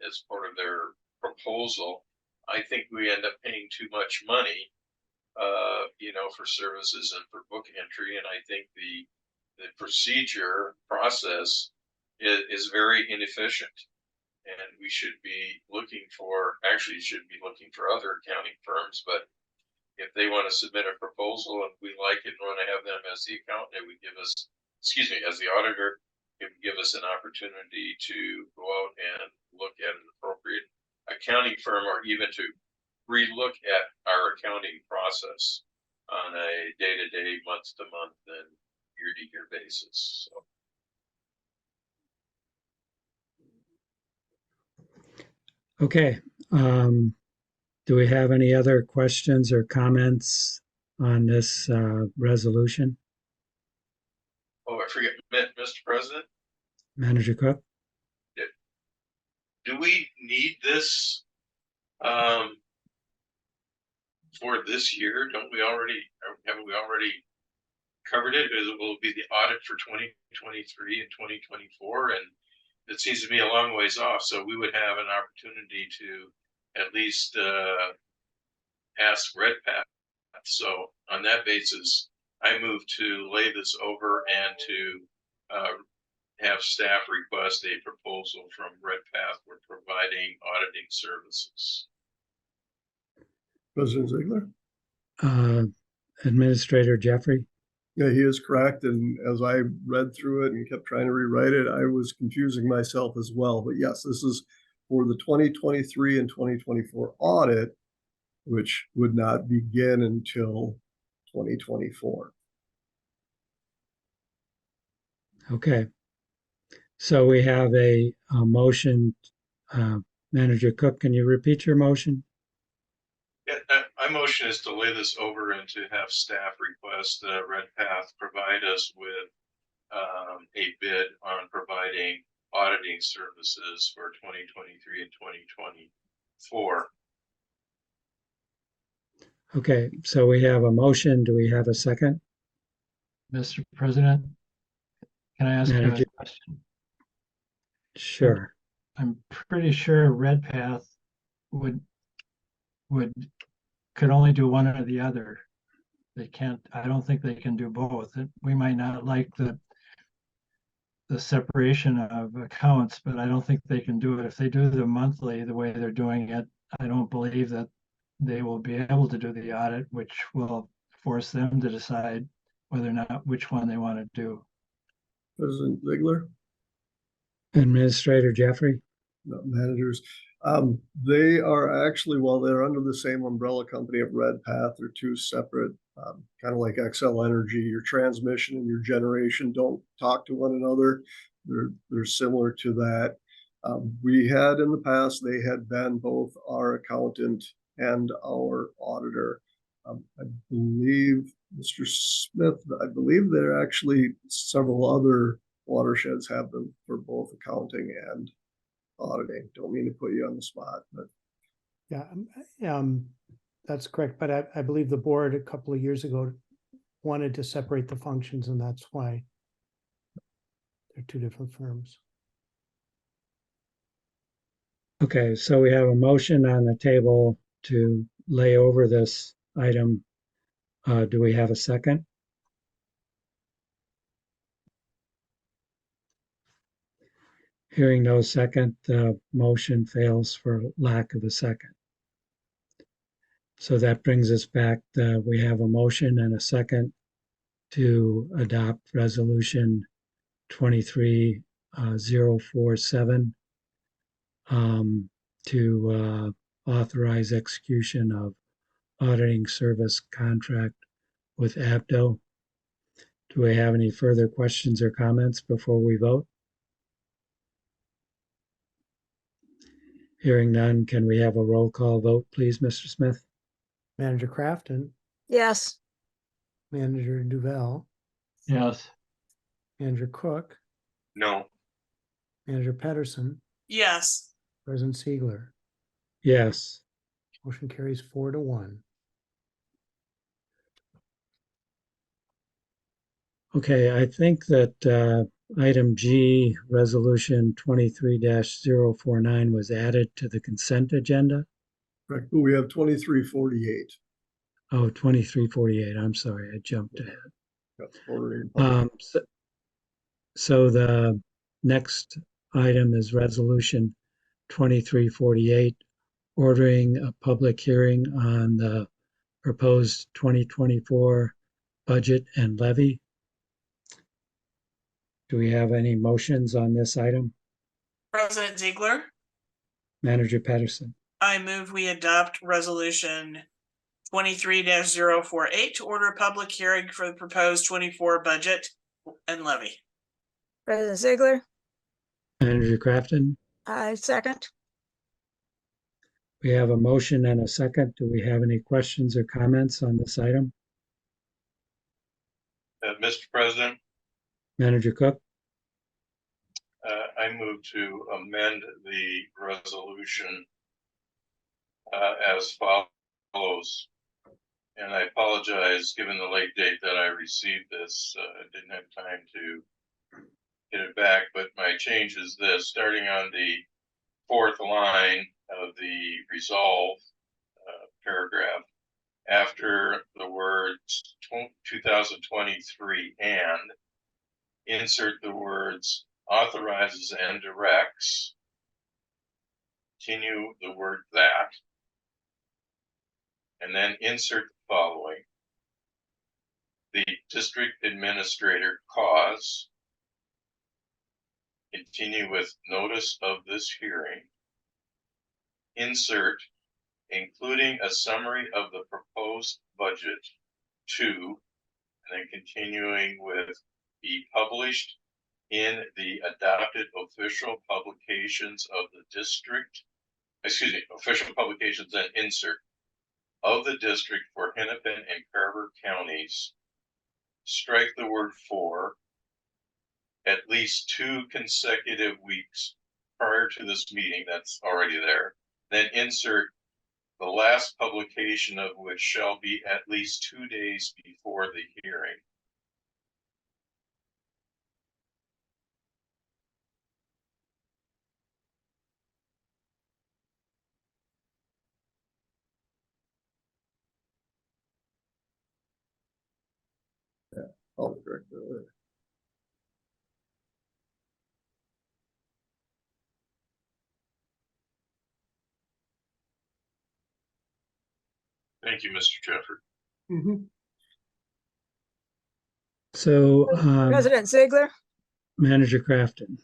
as part of their proposal, I think we end up paying too much money, for services and for book entry. And I think the process is very inefficient. And we should be looking for other accounting firms, but if they want to submit a proposal and we like it and want to have them as the accountant, it would give us, as the auditor, it would give us an opportunity to go out and look at an appropriate accounting firm, or even to relook at our accounting process on a day-to-day, month-to-month, and year-to-year basis. So. Okay. Do we have any other questions or comments on this resolution? Oh, I forget, Mr. President, Manager Cook? do we need this for this year? Haven't we already covered it? Will it be the audit for 2023 and 2024? And it seems to be a long ways off, so we would have an opportunity to at least ask Redpath. So on that basis, I move to lay this over and to have staff request a proposal from Redpath for providing auditing services. President Ziegler? Administrator Jeffrey? Yeah, he is correct. And as I read through it and kept trying to rewrite it, I was confusing myself as well. But yes, this is for the 2023 and 2024 audit, which would not begin until 2024. Okay. So we have a motion. Manager Cook, can you repeat your motion? Yeah, my motion is to lay this over and to have staff request Redpath provide us with a bid on providing auditing services for 2023 and 2024. Okay, so we have a motion. Do we have a second? Mr. President, can I ask Manager. a question? Sure. I'm pretty sure Redpath could only do one or the other. They can't, I don't think they can do both. We might not like the separation of accounts, but I don't think they can do it. If they do the monthly the way they're doing it, I don't believe that they will be able to do the audit, which will force them to decide whether or not which one they want to do. President Ziegler? Administrator Jeffrey? No, managers. They are actually, while they're under the same umbrella company of Redpath, they're two separate, kind of like Xcel Energy. Your transmission and your generation don't talk to one another. They're similar to that. We had in the past, they had been both our accountant and our auditor. I believe, Mr. Smith, I believe there are actually several other watersheds have them for both accounting and auditing. Don't mean to put you on the spot, but Yeah, that's correct. But I believe the board a couple of years ago wanted to separate the functions, and that's why they're two different firms. Okay, so we have a motion on the table to lay over this item. Do we have a second? Hearing no second, the motion fails for lack of a second. So that brings us back. We have a motion and a second to adopt resolution 23047 to authorize execution of auditing service contract with ABDO. Do we have any further questions or comments before we vote? Hearing none, can we have a roll call vote, please, Mr. Smith? Manager Crafton, Yes, Manager Duval, Yes. Manager Cook, No. Manager Pedersen, yes, President Ziegler. Yes. Motion carries 4-1. Okay, I think that item G, resolution 23-049 was added to the consent agenda. Correct, but we have 2348. Oh, 2348. I'm sorry, I jumped ahead. Ordering public. So the next item is resolution 2348, ordering a public hearing on the proposed 2024 budget and levy. Do we have any motions on this item? President Ziegler, Manager Patterson. I move we adopt resolution 23-048 to order a public hearing for the proposed 24 budget and levy. President Ziegler, Manager Crafton. I second. We have a motion and a second. Do we have any questions or comments on this item? Mr. President, Manager Cook. I move to amend the resolution as follows. And I apologize, given the late date that I received this, I didn't have time to get it back, but my change is this: starting on the fourth line of the resolve paragraph, after the words 2023 and, insert the words authorizes and directs, continue the word that, and then insert the following: the district administrator cause, continue with notice of this hearing, insert including a summary of the proposed budget to, and then continuing with be published in the adopted official publications of the district, official publications, and insert of the district for Hennepin and Carver counties. Strike the word for at least 2 consecutive weeks prior to this meeting, that's already there. Then insert the last publication of which shall be at least 2 days before the hearing. I'll correct that later. Thank you, Mr. Jeffrey. Mm-hmm. So, President Ziegler, Manager Crafton.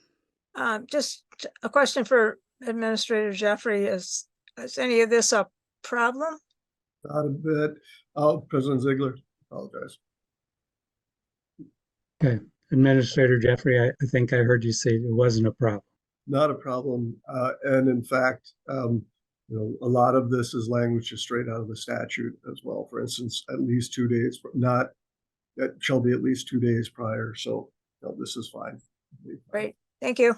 just a question for Administrator Jeffrey. Is any of this a problem? Not a bit. President Ziegler, apologize. Okay. Administrator Jeffrey, I think I heard you say it wasn't a problem. Not a problem. And in fact, a lot of this is language just straight out of the statute as well. For instance, at least 2 days, not that shall be at least 2 days prior. So this is fine. Great, thank you.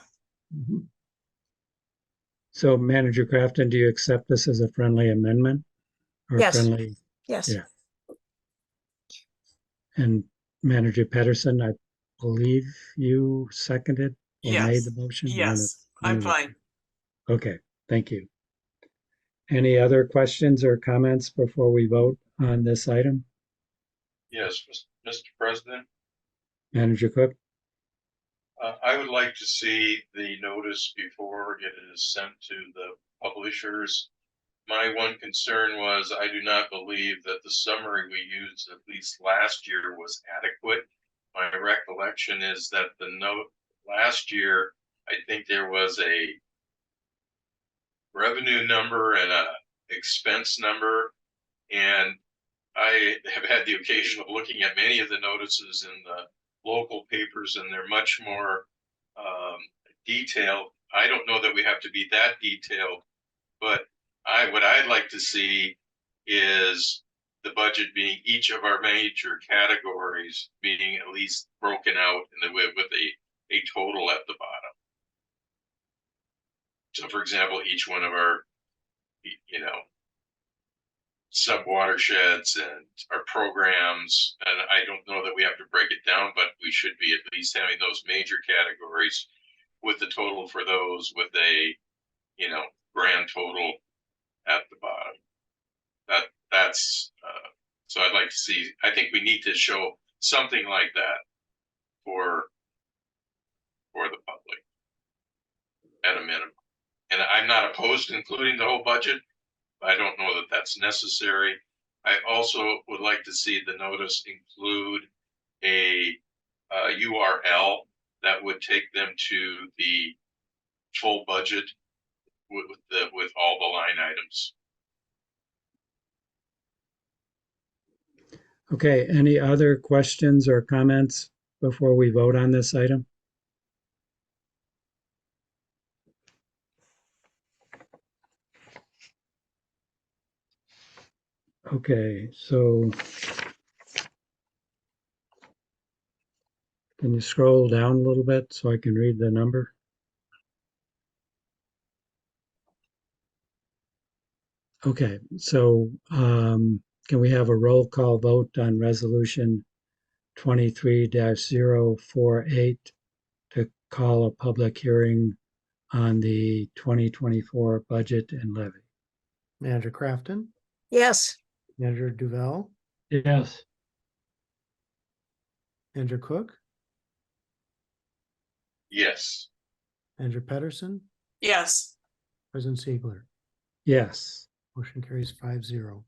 Mm-hmm. So, Manager Crafton, do you accept this as a friendly amendment? Or Yes. friendly? Yes. Yeah. And Manager Pedersen, I believe you seconded or made Yes. the motion? Yes, I'm fine. Okay, thank you. Any other questions or comments before we vote on this item? Yes, Mr. President. Manager Cook? I would like to see the notice before it is sent to the publishers. My one concern was I do not believe that the summary we used at least last year was adequate. My recollection is that the note last year, I think there was a revenue number and a expense number, and I have had the occasion of looking at many of the notices in the local papers, and they're much more detailed. I don't know that we have to be that detailed But what I'd like to see is the budget being each of our major categories being at least broken out with a total at the bottom. So for example, each one of our, sub watersheds and our programs, and I don't know that we have to break it down, but we should be at least having those major categories with the total for those with a, grand total at the bottom. That's so I'd like to see, I think we need to show something like that for the public at a minimum. And I'm not opposed to including the whole budget. I don't know that that's necessary. I also would like to see the notice include a URL that would take them to the full budget with all the line items. Okay, any other questions or comments before we vote on this item? Okay, so can you scroll down a little bit so I can read the number? Okay, so can we have a roll call vote on resolution 23-048 to call a public hearing on the 2024 budget and levy? Manager Crafton, Yes, Manager Duval, Yes. Manager Cook, Yes. Manager Pedersen, yes, President Ziegler. Yes. Motion carries 5-0.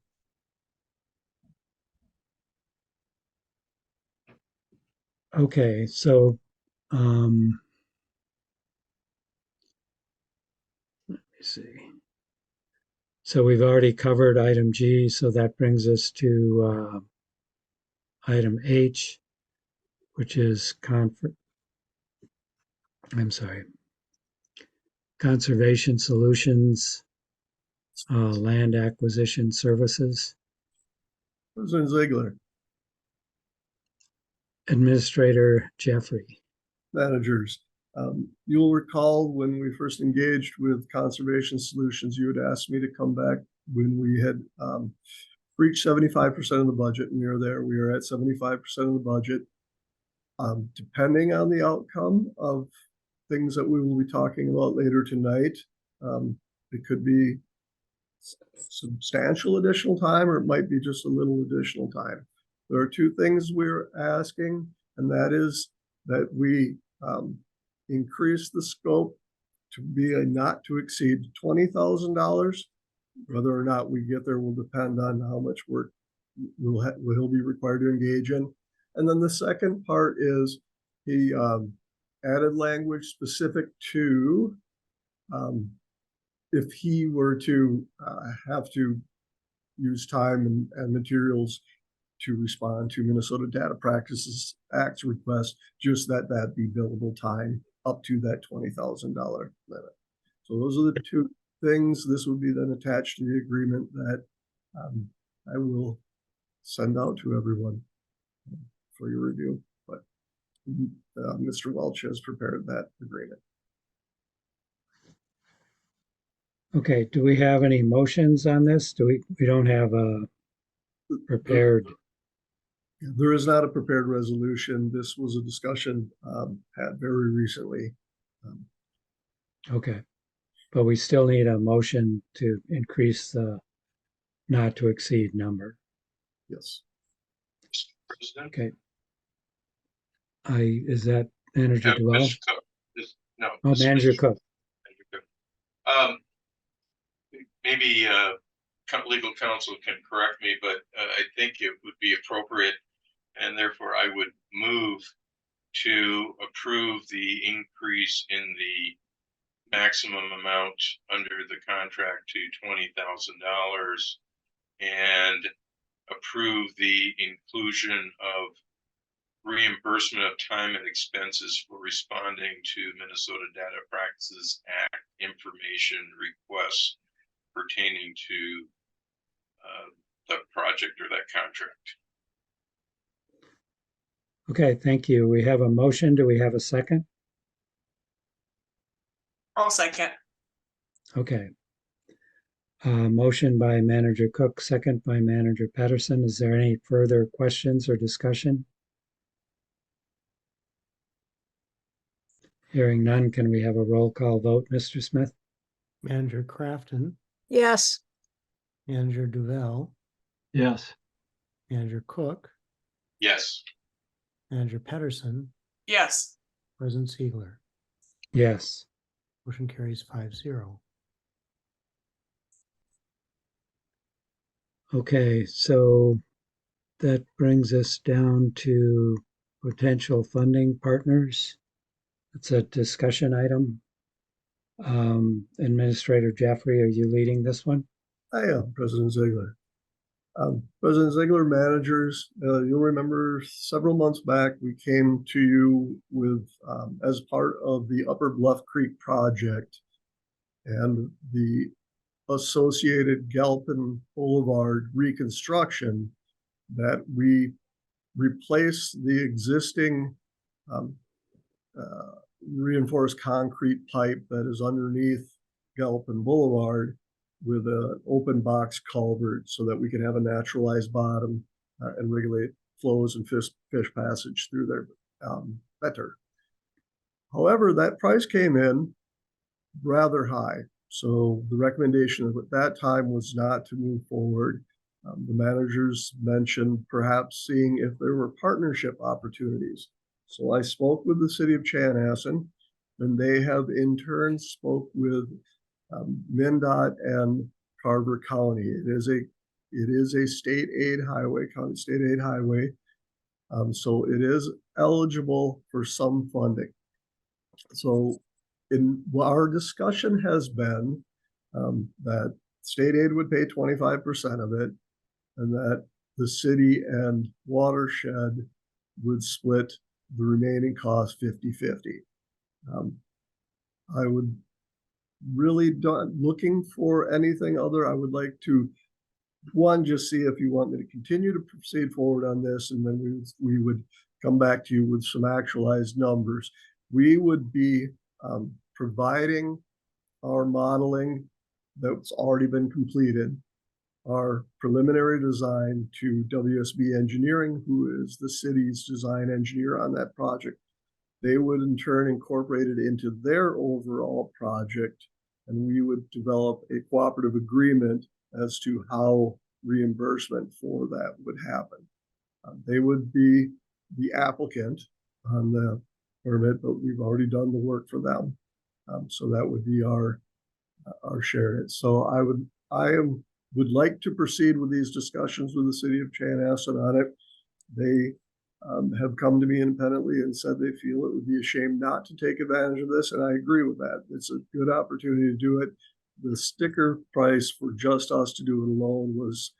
Okay, so let me see. So we've already covered item G, so that brings us to item H, which is Conservation Solutions, Land Acquisition Services. President Ziegler, Administrator Jeffrey. managers. You'll recall when we first engaged with Conservation Solutions, you had asked me to come back when we had reached 75% of the budget, and we are there. We are at 75% of the budget. Depending on the outcome of things that we will be talking about later tonight, it could be substantial additional time, or it might be just a little additional time. There are two things we're asking, and that is that we increase the scope to be a not to exceed $20,000. Whether or not we get there will depend on how much work he'll be required to engage in. And then the second part is he added language specific to if he were to have to use time and materials to respond to Minnesota Data Practices Act's request, just that be billable time up to that $20,000 limit. So those are the two things. This would be then attached to the agreement that I will send out to everyone for your review. But Mr. Welch has prepared that agreement. Okay, do we have any motions on this? We don't have a prepared. There is not a prepared resolution. This was a discussion had very recently. Okay, but we still need a motion to increase the not to exceed number. Yes. President? Okay. Is that Manager Duval? Mr. Cook. No. Oh, Manager Cook. Maybe legal counsel can correct me, but I think it would be appropriate, and therefore I would move to approve the increase in the maximum amount under the contract to $20,000 and approve the inclusion of reimbursement of time and expenses for responding to Minnesota Data Practices Act information requests pertaining to the project or that contract. Okay, thank you. We have a motion. Do we have a second? I'll second. Okay. Motion by Manager Cook, second by Manager Patterson. Is there any further questions or discussion? Hearing none, can we have a roll call vote, Mr. Smith? Manager Crafton, Yes, Manager Duval, Yes. Manager Cook, Yes. Manager Pedersen, Yes. President Ziegler. Yes. Motion carries 5-0. Okay, so that brings us down to potential funding partners. It's a discussion item. Administrator Jeffrey, are you leading this one? I am President Ziegler. President Ziegler, managers, you'll remember several months back, we came to you with, as part of the Upper Bluff Creek project and the associated Galpin Boulevard reconstruction, that we replace the existing reinforced concrete pipe that is underneath Galpin Boulevard with an open box culvert so that we can have a naturalized bottom and regulate flows and fish passage through there better. However, that price came in rather high. So the recommendation at that time was not to move forward. The managers mentioned perhaps seeing if there were partnership opportunities. So I spoke with the city of Chanhassen, and they have in turn spoke with MnDOT and Carver County. It is a state aid highway, county state aid highway. So it is eligible for some funding. So our discussion has been that state aid would pay 25% of it, and that the city and watershed would split the remaining cost 50-50. I would really don't looking for anything other. I would like to, one, just see if you want me to continue to proceed forward on this, and then we would come back to you with some actualized numbers. We would be providing our modeling that's already been completed, our preliminary design to WSB Engineering, who is the city's design engineer on that project. They would in turn incorporate it into their overall project, and we would develop a cooperative agreement as to how reimbursement for that would happen. They would be the applicant on the permit, but we've already done the work for them. So that would be our share. So I would like to proceed with these discussions with the city of Chanhassen on it. They have come to me independently and said they feel it would be a shame not to take advantage of this, and I agree with that. It's a good opportunity to do it. The sticker price for just us to do it alone was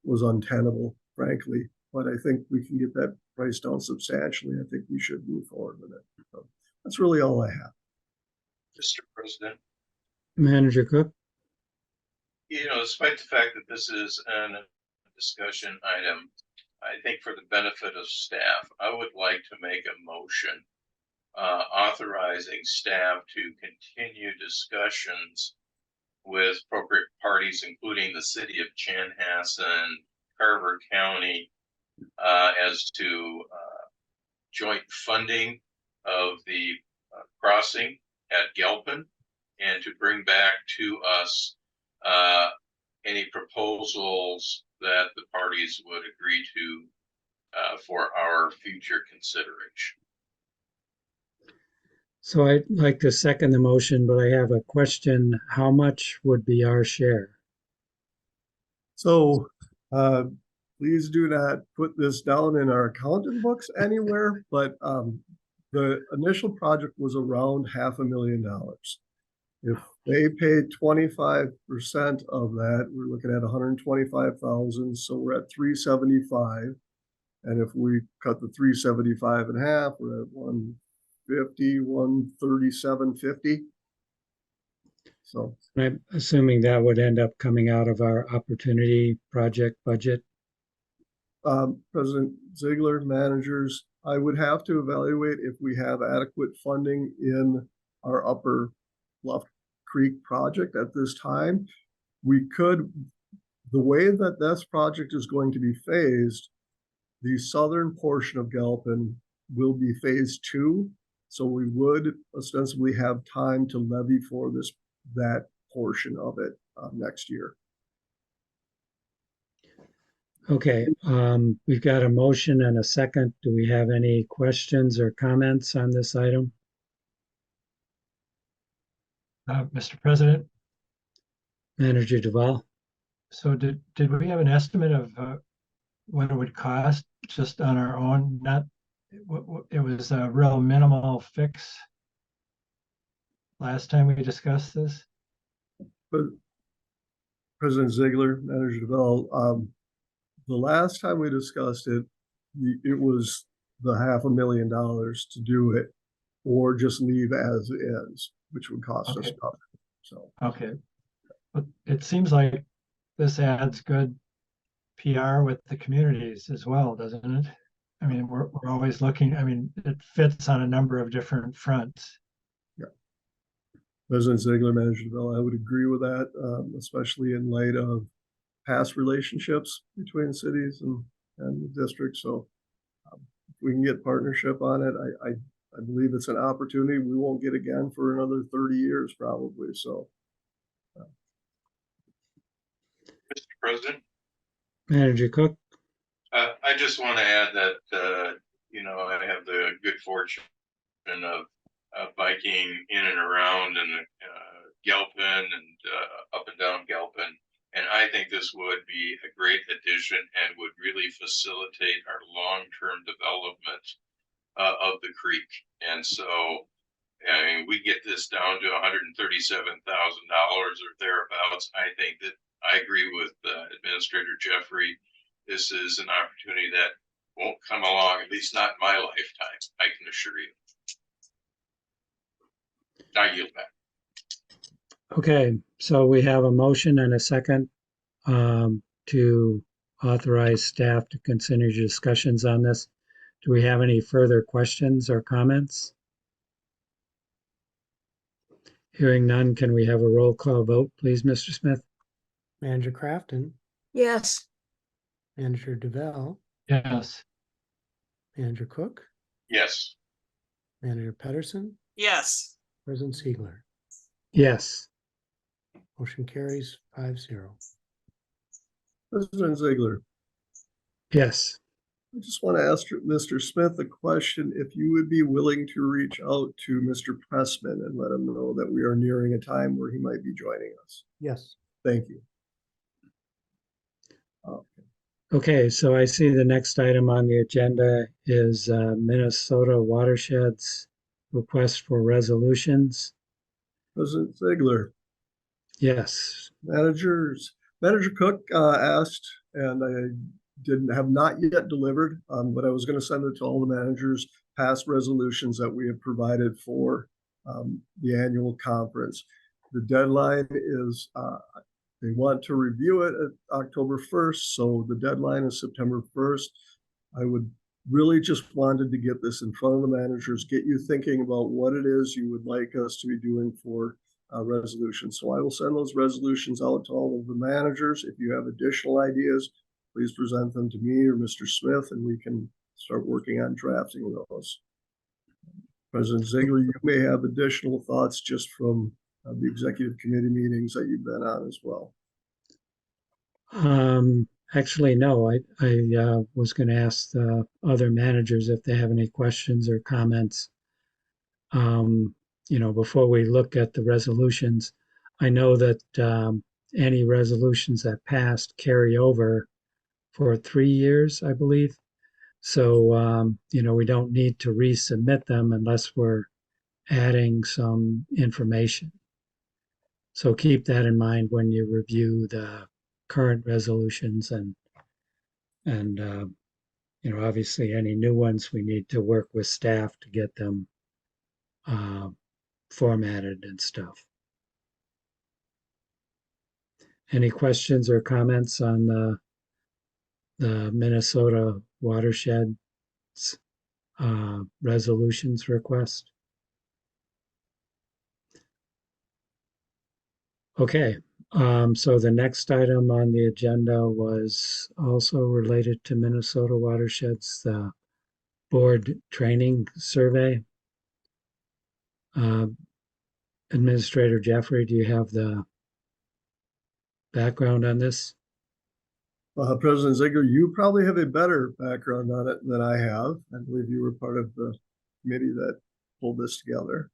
untenable, frankly, but I think we can get that price down substantially. I think we should move forward with it. So that's really all I have. Mr. President, Manager Cook? Despite the fact that this is a discussion item, I think for the benefit of staff, I would like to make a motion authorizing staff to continue discussions with appropriate parties, including the city of Chanhassen, Carver County, as to joint funding of the crossing at Galpin, and to bring back to us any proposals that the parties would agree to for our future consideration. So I'd like to second the motion, but I have a question. How much would be our share? So please do not put this down in our accounting books anywhere, but the initial project was around $500,000. If they paid 25% of that, we're looking at 125,000. So we're at 375. And if we cut the 375 in half, we're at 150, 137.50. So, I'm assuming that would end up coming out of our opportunity project budget. President Ziegler, managers, I would have to evaluate if we have adequate funding in our Upper Bluff Creek project at this time. We could, the way that this project is going to be phased, the southern portion of Galpin will be phase 2. So we would ostensibly have time to levy for that portion of it next year. Okay, we've got a motion and a second. Do we have any questions or comments on this item? Mr. President, Manager Duval? so did we have an estimate of what it would cost just on our own? Not, it was a real minimal fix last time we discussed this. But President Ziegler, Manager Devel, the last time we discussed it, it was the $500,000 to do it, or just leave as is, which would cost us Okay. nothing. So, Okay. But it seems like this adds good PR with the communities as well, doesn't it? I mean, we're always looking, I mean, it fits on a number of different fronts. President Ziegler, Manager Devel, I would agree with that, especially in light of past relationships between cities and the district. So if we can get partnership on it, I believe it's an opportunity we won't get again for another 30 years probably. So. Mr. President, Manager Cook? I just want to add that, I have the good fortune of biking in and around and Galpin and up and down Galpin. And I think this would be a great addition and would really facilitate our long-term development of the creek. And so, I mean, we get this down to $137,000 or thereabouts. I think that I agree with Administrator Jeffrey. This is an opportunity that won't come along, at least not in my lifetime, I can assure you. I yield back. Okay, so we have a motion and a second to authorize staff to continue discussions on this. Do we have any further questions or comments? Hearing none, can we have a roll call vote, please, Mr. Smith? Manager Crafton, Yes, Manager Duval, Yes. Manager Cook, Yes. Manager Pedersen, yes, President Ziegler. Yes. Motion carries 5-0. President Ziegler, Yes. I just want to ask Mr. Smith a question. If you would be willing to reach out to Mr. Pressman and let him know that we are nearing a time where he might be joining us. Yes. Thank you. Okay, so I see the next item on the agenda is Minnesota Watersheds request for resolutions. President Ziegler, Yes. Manager Cook asked, and I have not yet delivered, but I was going to send it to all the managers, past resolutions that we have provided for the annual conference. The deadline is, they want to review it at October 1st, so the deadline is September 1st. I would really just wanted to get this in front of the managers, get you thinking about what it is you would like us to be doing for resolutions. So I will send those resolutions out to all of the managers. If you have additional ideas, please present them to me or Mr. Smith, and we can start working on drafting those. President Ziegler, you may have additional thoughts just from the executive committee meetings that you've been on as well. Actually, no, I was going to ask the other managers if they have any questions or comments. Before we look at the resolutions, I know that any resolutions that passed carry over for 3 years, I believe. So, we don't need to resubmit them unless we're adding some information. So keep that in mind when you review the current resolutions and obviously any new ones we need to work with staff to get them formatted and stuff. Any questions or comments on the Minnesota watersheds resolutions request? Okay, so the next item on the agenda was also related to Minnesota watersheds, the board training survey. Administrator Jeffrey, do you have the background on this? President Ziegler, you probably have a better background on it than I have. I believe you were part of the committee that pulled this together.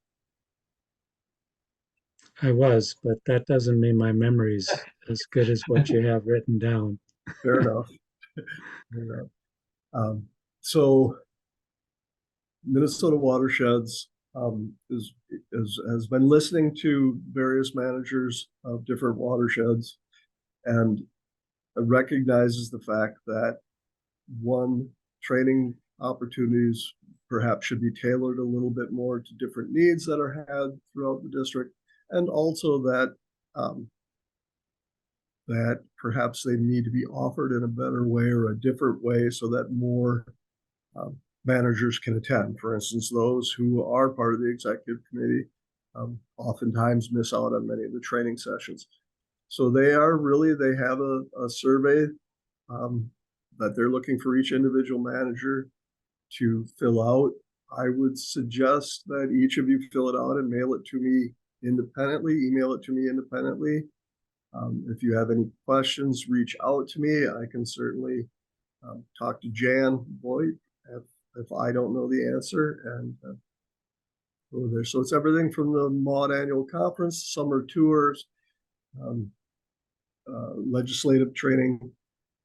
I was, but that doesn't mean my memory's as good as what you have written down. Fair enough. Fair enough. So Minnesota Watersheds has been listening to various managers of different watersheds and recognizes the fact that one, training opportunities perhaps should be tailored a little bit more to different needs that are had throughout the district, and also that that perhaps they need to be offered in a better way or a different way so that more managers can attend. For instance, those who are part of the executive committee oftentimes miss out on many of the training sessions. So they have a survey that they're looking for each individual manager to fill out. I would suggest that each of you fill it out and mail it to me independently, email it to me independently. If you have any questions, reach out to me. I can certainly talk to Jan Boyd if I don't know the answer and go there. So it's everything from the MAUD annual conference, summer tours, legislative training,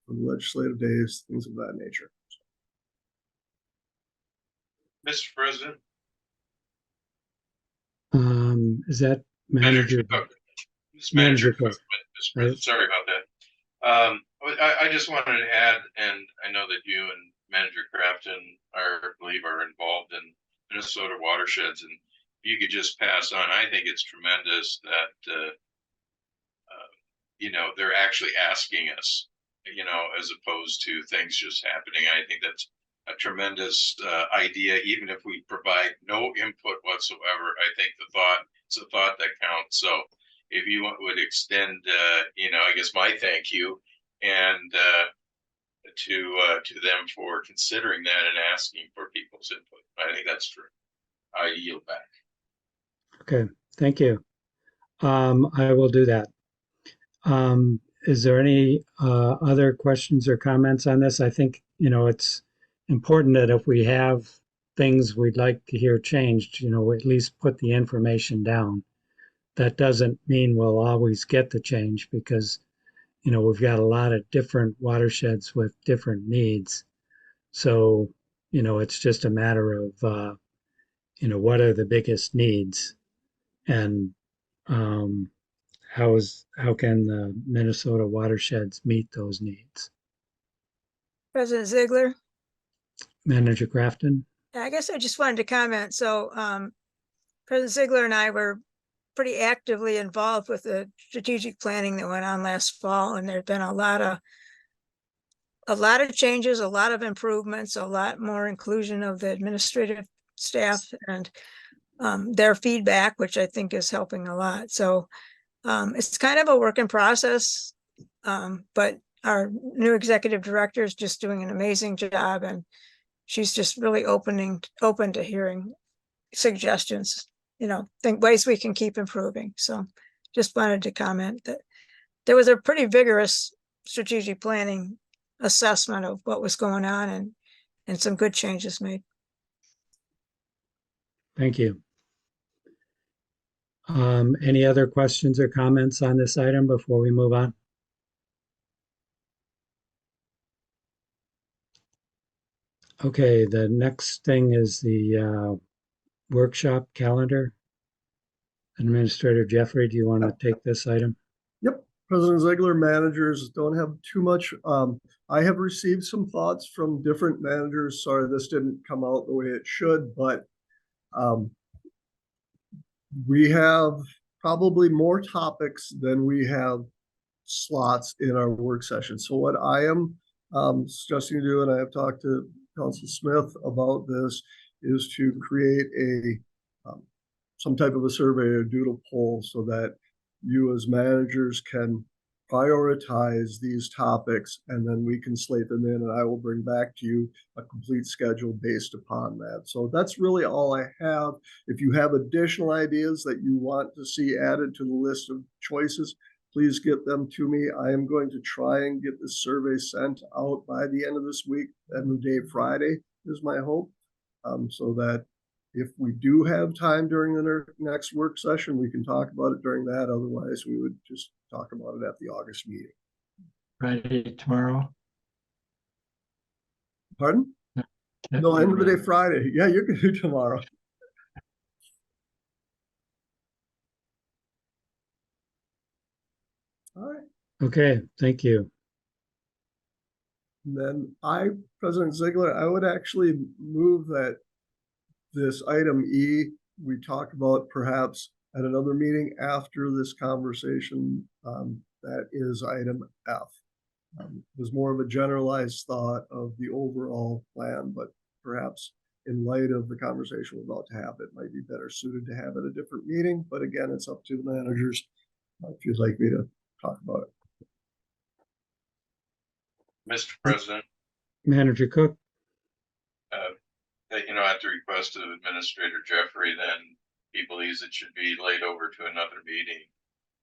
legislative days, things of that nature. Mr. President. Is that manager? Manager Cook, Mr. President, sorry about that. I just wanted to add, and I know that you and Manager Crafton I believe are involved in Minnesota watersheds, and you could just pass on. I think it's tremendous that they're actually asking us, as opposed to things just happening. I think that's a tremendous idea, even if we provide no input whatsoever. I think it's the thought that counts. So if you would extend, I guess my thank you and to them for considering that and asking for people's input. I think that's true. I yield back. Okay, thank you. I will do that. Is there any other questions or comments on this? I think, it's important that if we have things we'd like to hear changed, at least put the information down. That doesn't mean we'll always get the change because, we've got a lot of different watersheds with different needs. So, it's just a matter of, what are the biggest needs and how can the Minnesota watersheds meet those needs? President Ziegler? Manager Crafton? I guess I just wanted to comment. So President Ziegler and I were pretty actively involved with the strategic planning that went on last fall, and there's been a lot of changes, a lot of improvements, a lot more inclusion of the administrative staff and their feedback, which I think is helping a lot. So it's kind of a work in process, but our new executive director is just doing an amazing job, and she's just really open to hearing suggestions, think ways we can keep improving. So just wanted to comment that there was a pretty vigorous strategic planning assessment of what was going on and some good changes made. Thank you. Any other questions or comments on this item before we move on? Okay, the next thing is the workshop calendar. Administrator Jeffrey, do you want to take this item? Yep. President Ziegler, managers don't have too much. I have received some thoughts from different managers. Sorry, this didn't come out the way it should, but we have probably more topics than we have slots in our work session. So what I am suggesting to do, and I have talked to Council Smith about this, is to create some type of a survey or doodle poll so that you as managers can prioritize these topics, and then we can slate them in, and I will bring back to you a complete schedule based upon that. So that's really all I have. If you have additional ideas that you want to see added to the list of choices, please get them to me. I am going to try and get this survey sent out by the end of this week. End of day Friday is my hope, so that if we do have time during the next work session, we can talk about it during that. Otherwise, we would just talk about it at the August meeting. Friday, tomorrow. Pardon? No, end of the day Friday. Yeah, you can do tomorrow. All right. Okay, thank you. And then President Ziegler, I would actually move that this item E, we talk about perhaps at another meeting after this conversation. That is item F. It was more of a generalized thought of the overall plan, but perhaps in light of the conversation we're about to have, it might be better suited to have at a different meeting. But again, it's up to the managers if you'd like me to talk about it. Mr. President, Manager Cook, taking at the request of Administrator Jeffrey, then he believes it should be laid over to another meeting.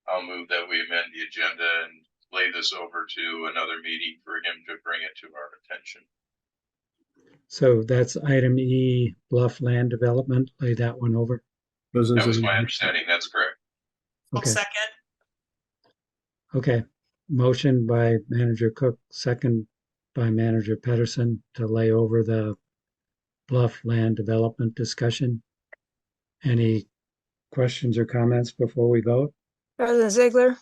I'll move that we amend the agenda and lay this over to another meeting for him to bring it to our attention. so that's item E, bluff land development. Lay that one over. That was my understanding. That's correct. I'll Okay. second. Okay. Motion by Manager Cook, second by Manager Pedersen to lay over the bluff land development discussion. Any questions or comments before we vote? President Ziegler.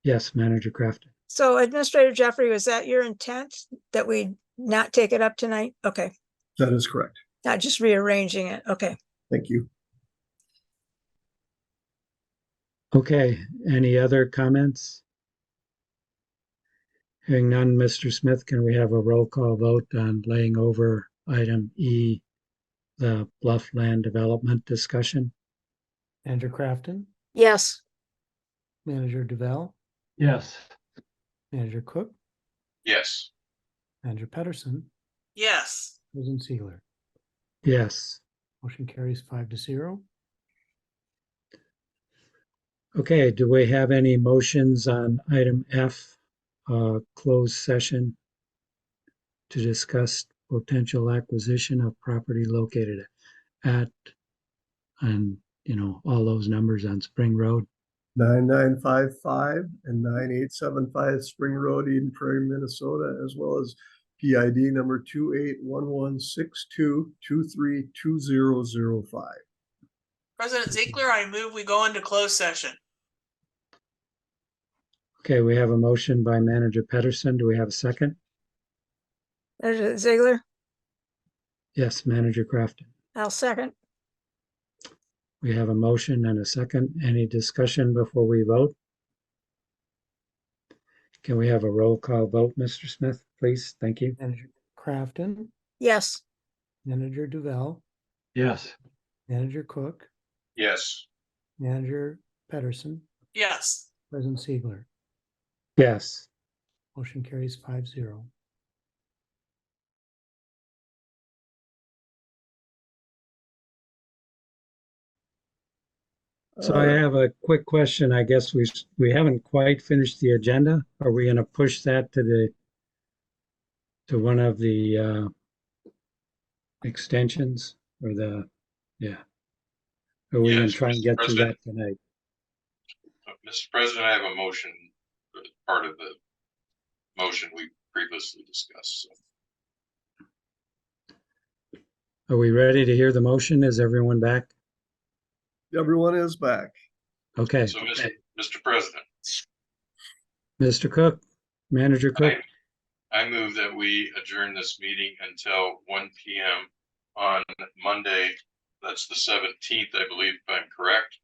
Yes, Manager Crafton. So Administrator Jeffrey, was that your intent that we not take it up tonight? Okay, That is correct. not just rearranging it. Okay. Thank you. Okay, any other comments? Hearing none, Mr. Smith, can we have a roll call vote on laying over item E, the bluff land development discussion? Manager Crafton, Yes. Manager Duval, Yes. Manager Cook, Yes. Manager Pedersen, Yes. President Ziegler. Yes. Motion carries 5-0. Okay, do we have any motions on item F, closed session to discuss potential acquisition of property located at, and all those numbers on Spring Road? 9955 and 9875 Spring Road, Eden Prairie, Minnesota, as well as PID number 281162232005. President Ziegler, I move we go into closed session. Okay, we have a motion by Manager Pedersen. Do we have a second? President Ziegler, Yes, Manager Crafton. I'll second. We have a motion and a second. Any discussion before we vote? Can we have a roll call vote, Mr. Smith, please? Thank you. Manager Crafton, Yes. Manager Duval, Yes. Manager Cook, Yes. Manager Pedersen, Yes. President Ziegler. Yes. Motion carries 5-0. So I have a quick question. I guess we haven't quite finished the agenda. Are we going to push that to one of the extensions or Are we going to Yes, try and Mr. get to President. that tonight? Mr. President, I have a motion, part of the motion we previously discussed. So. Are we ready to hear the motion? Is everyone back? Everyone is back. Okay. So, Mr. President, Mr. Cook, Manager Cook. I move that we adjourn this meeting until 1 p.m. on Monday. That's the 17th, I believe, if I'm correct.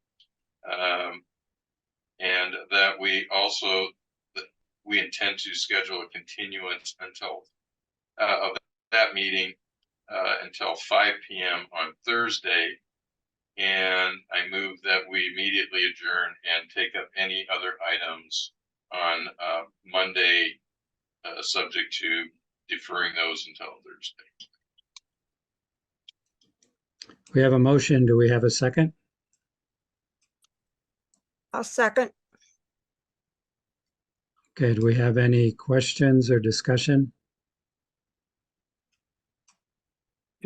And that we also, that we intend to schedule a continuance until, of that meeting, until 5 p.m. on Thursday. And I move that we immediately adjourn and take up any other items on Monday, subject to deferring those until Thursday. We have a motion. Do we have a second? I'll second. Okay, do we have any questions or discussion?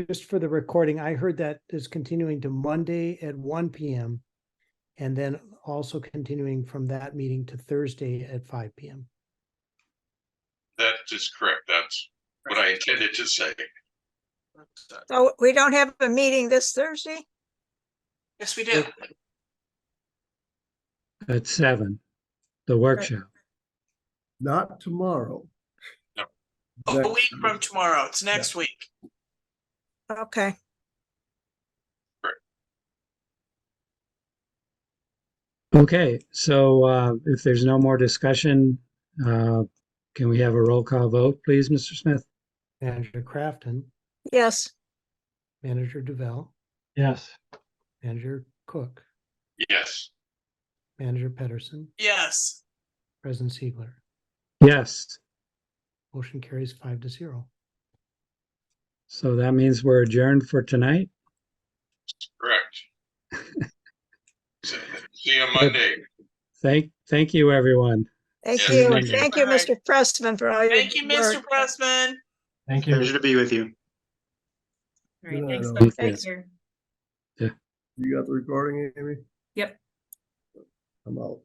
Just for the recording, I heard that is continuing to Monday at 1 p.m. and then also continuing from that meeting to Thursday at 5 p.m. That is correct. That's what I intended to say. So we don't have a meeting this Thursday? Yes, we do. At 7, the workshop. Not tomorrow. No. A Next week from week. tomorrow. It's next week. Okay. Okay, so if there's no more discussion, can we have a roll call vote, please, Mr. Smith? Manager Crafton, Yes. Manager Duval, Yes. Manager Cook, Yes. Manager Pedersen, Yes. President Ziegler. Yes. Motion carries 5-0. So that means we're adjourned for tonight. Correct. See you on Monday. Thank you, everyone. Thank Yes, you. thank you. Thank you, Mr. Pressman, for all your Thank you, Mr. work. Pressman. Thank you. Pleasure to be with you. All right, thanks, folks. Thank You got the recording, Amy? Yep. I'm out.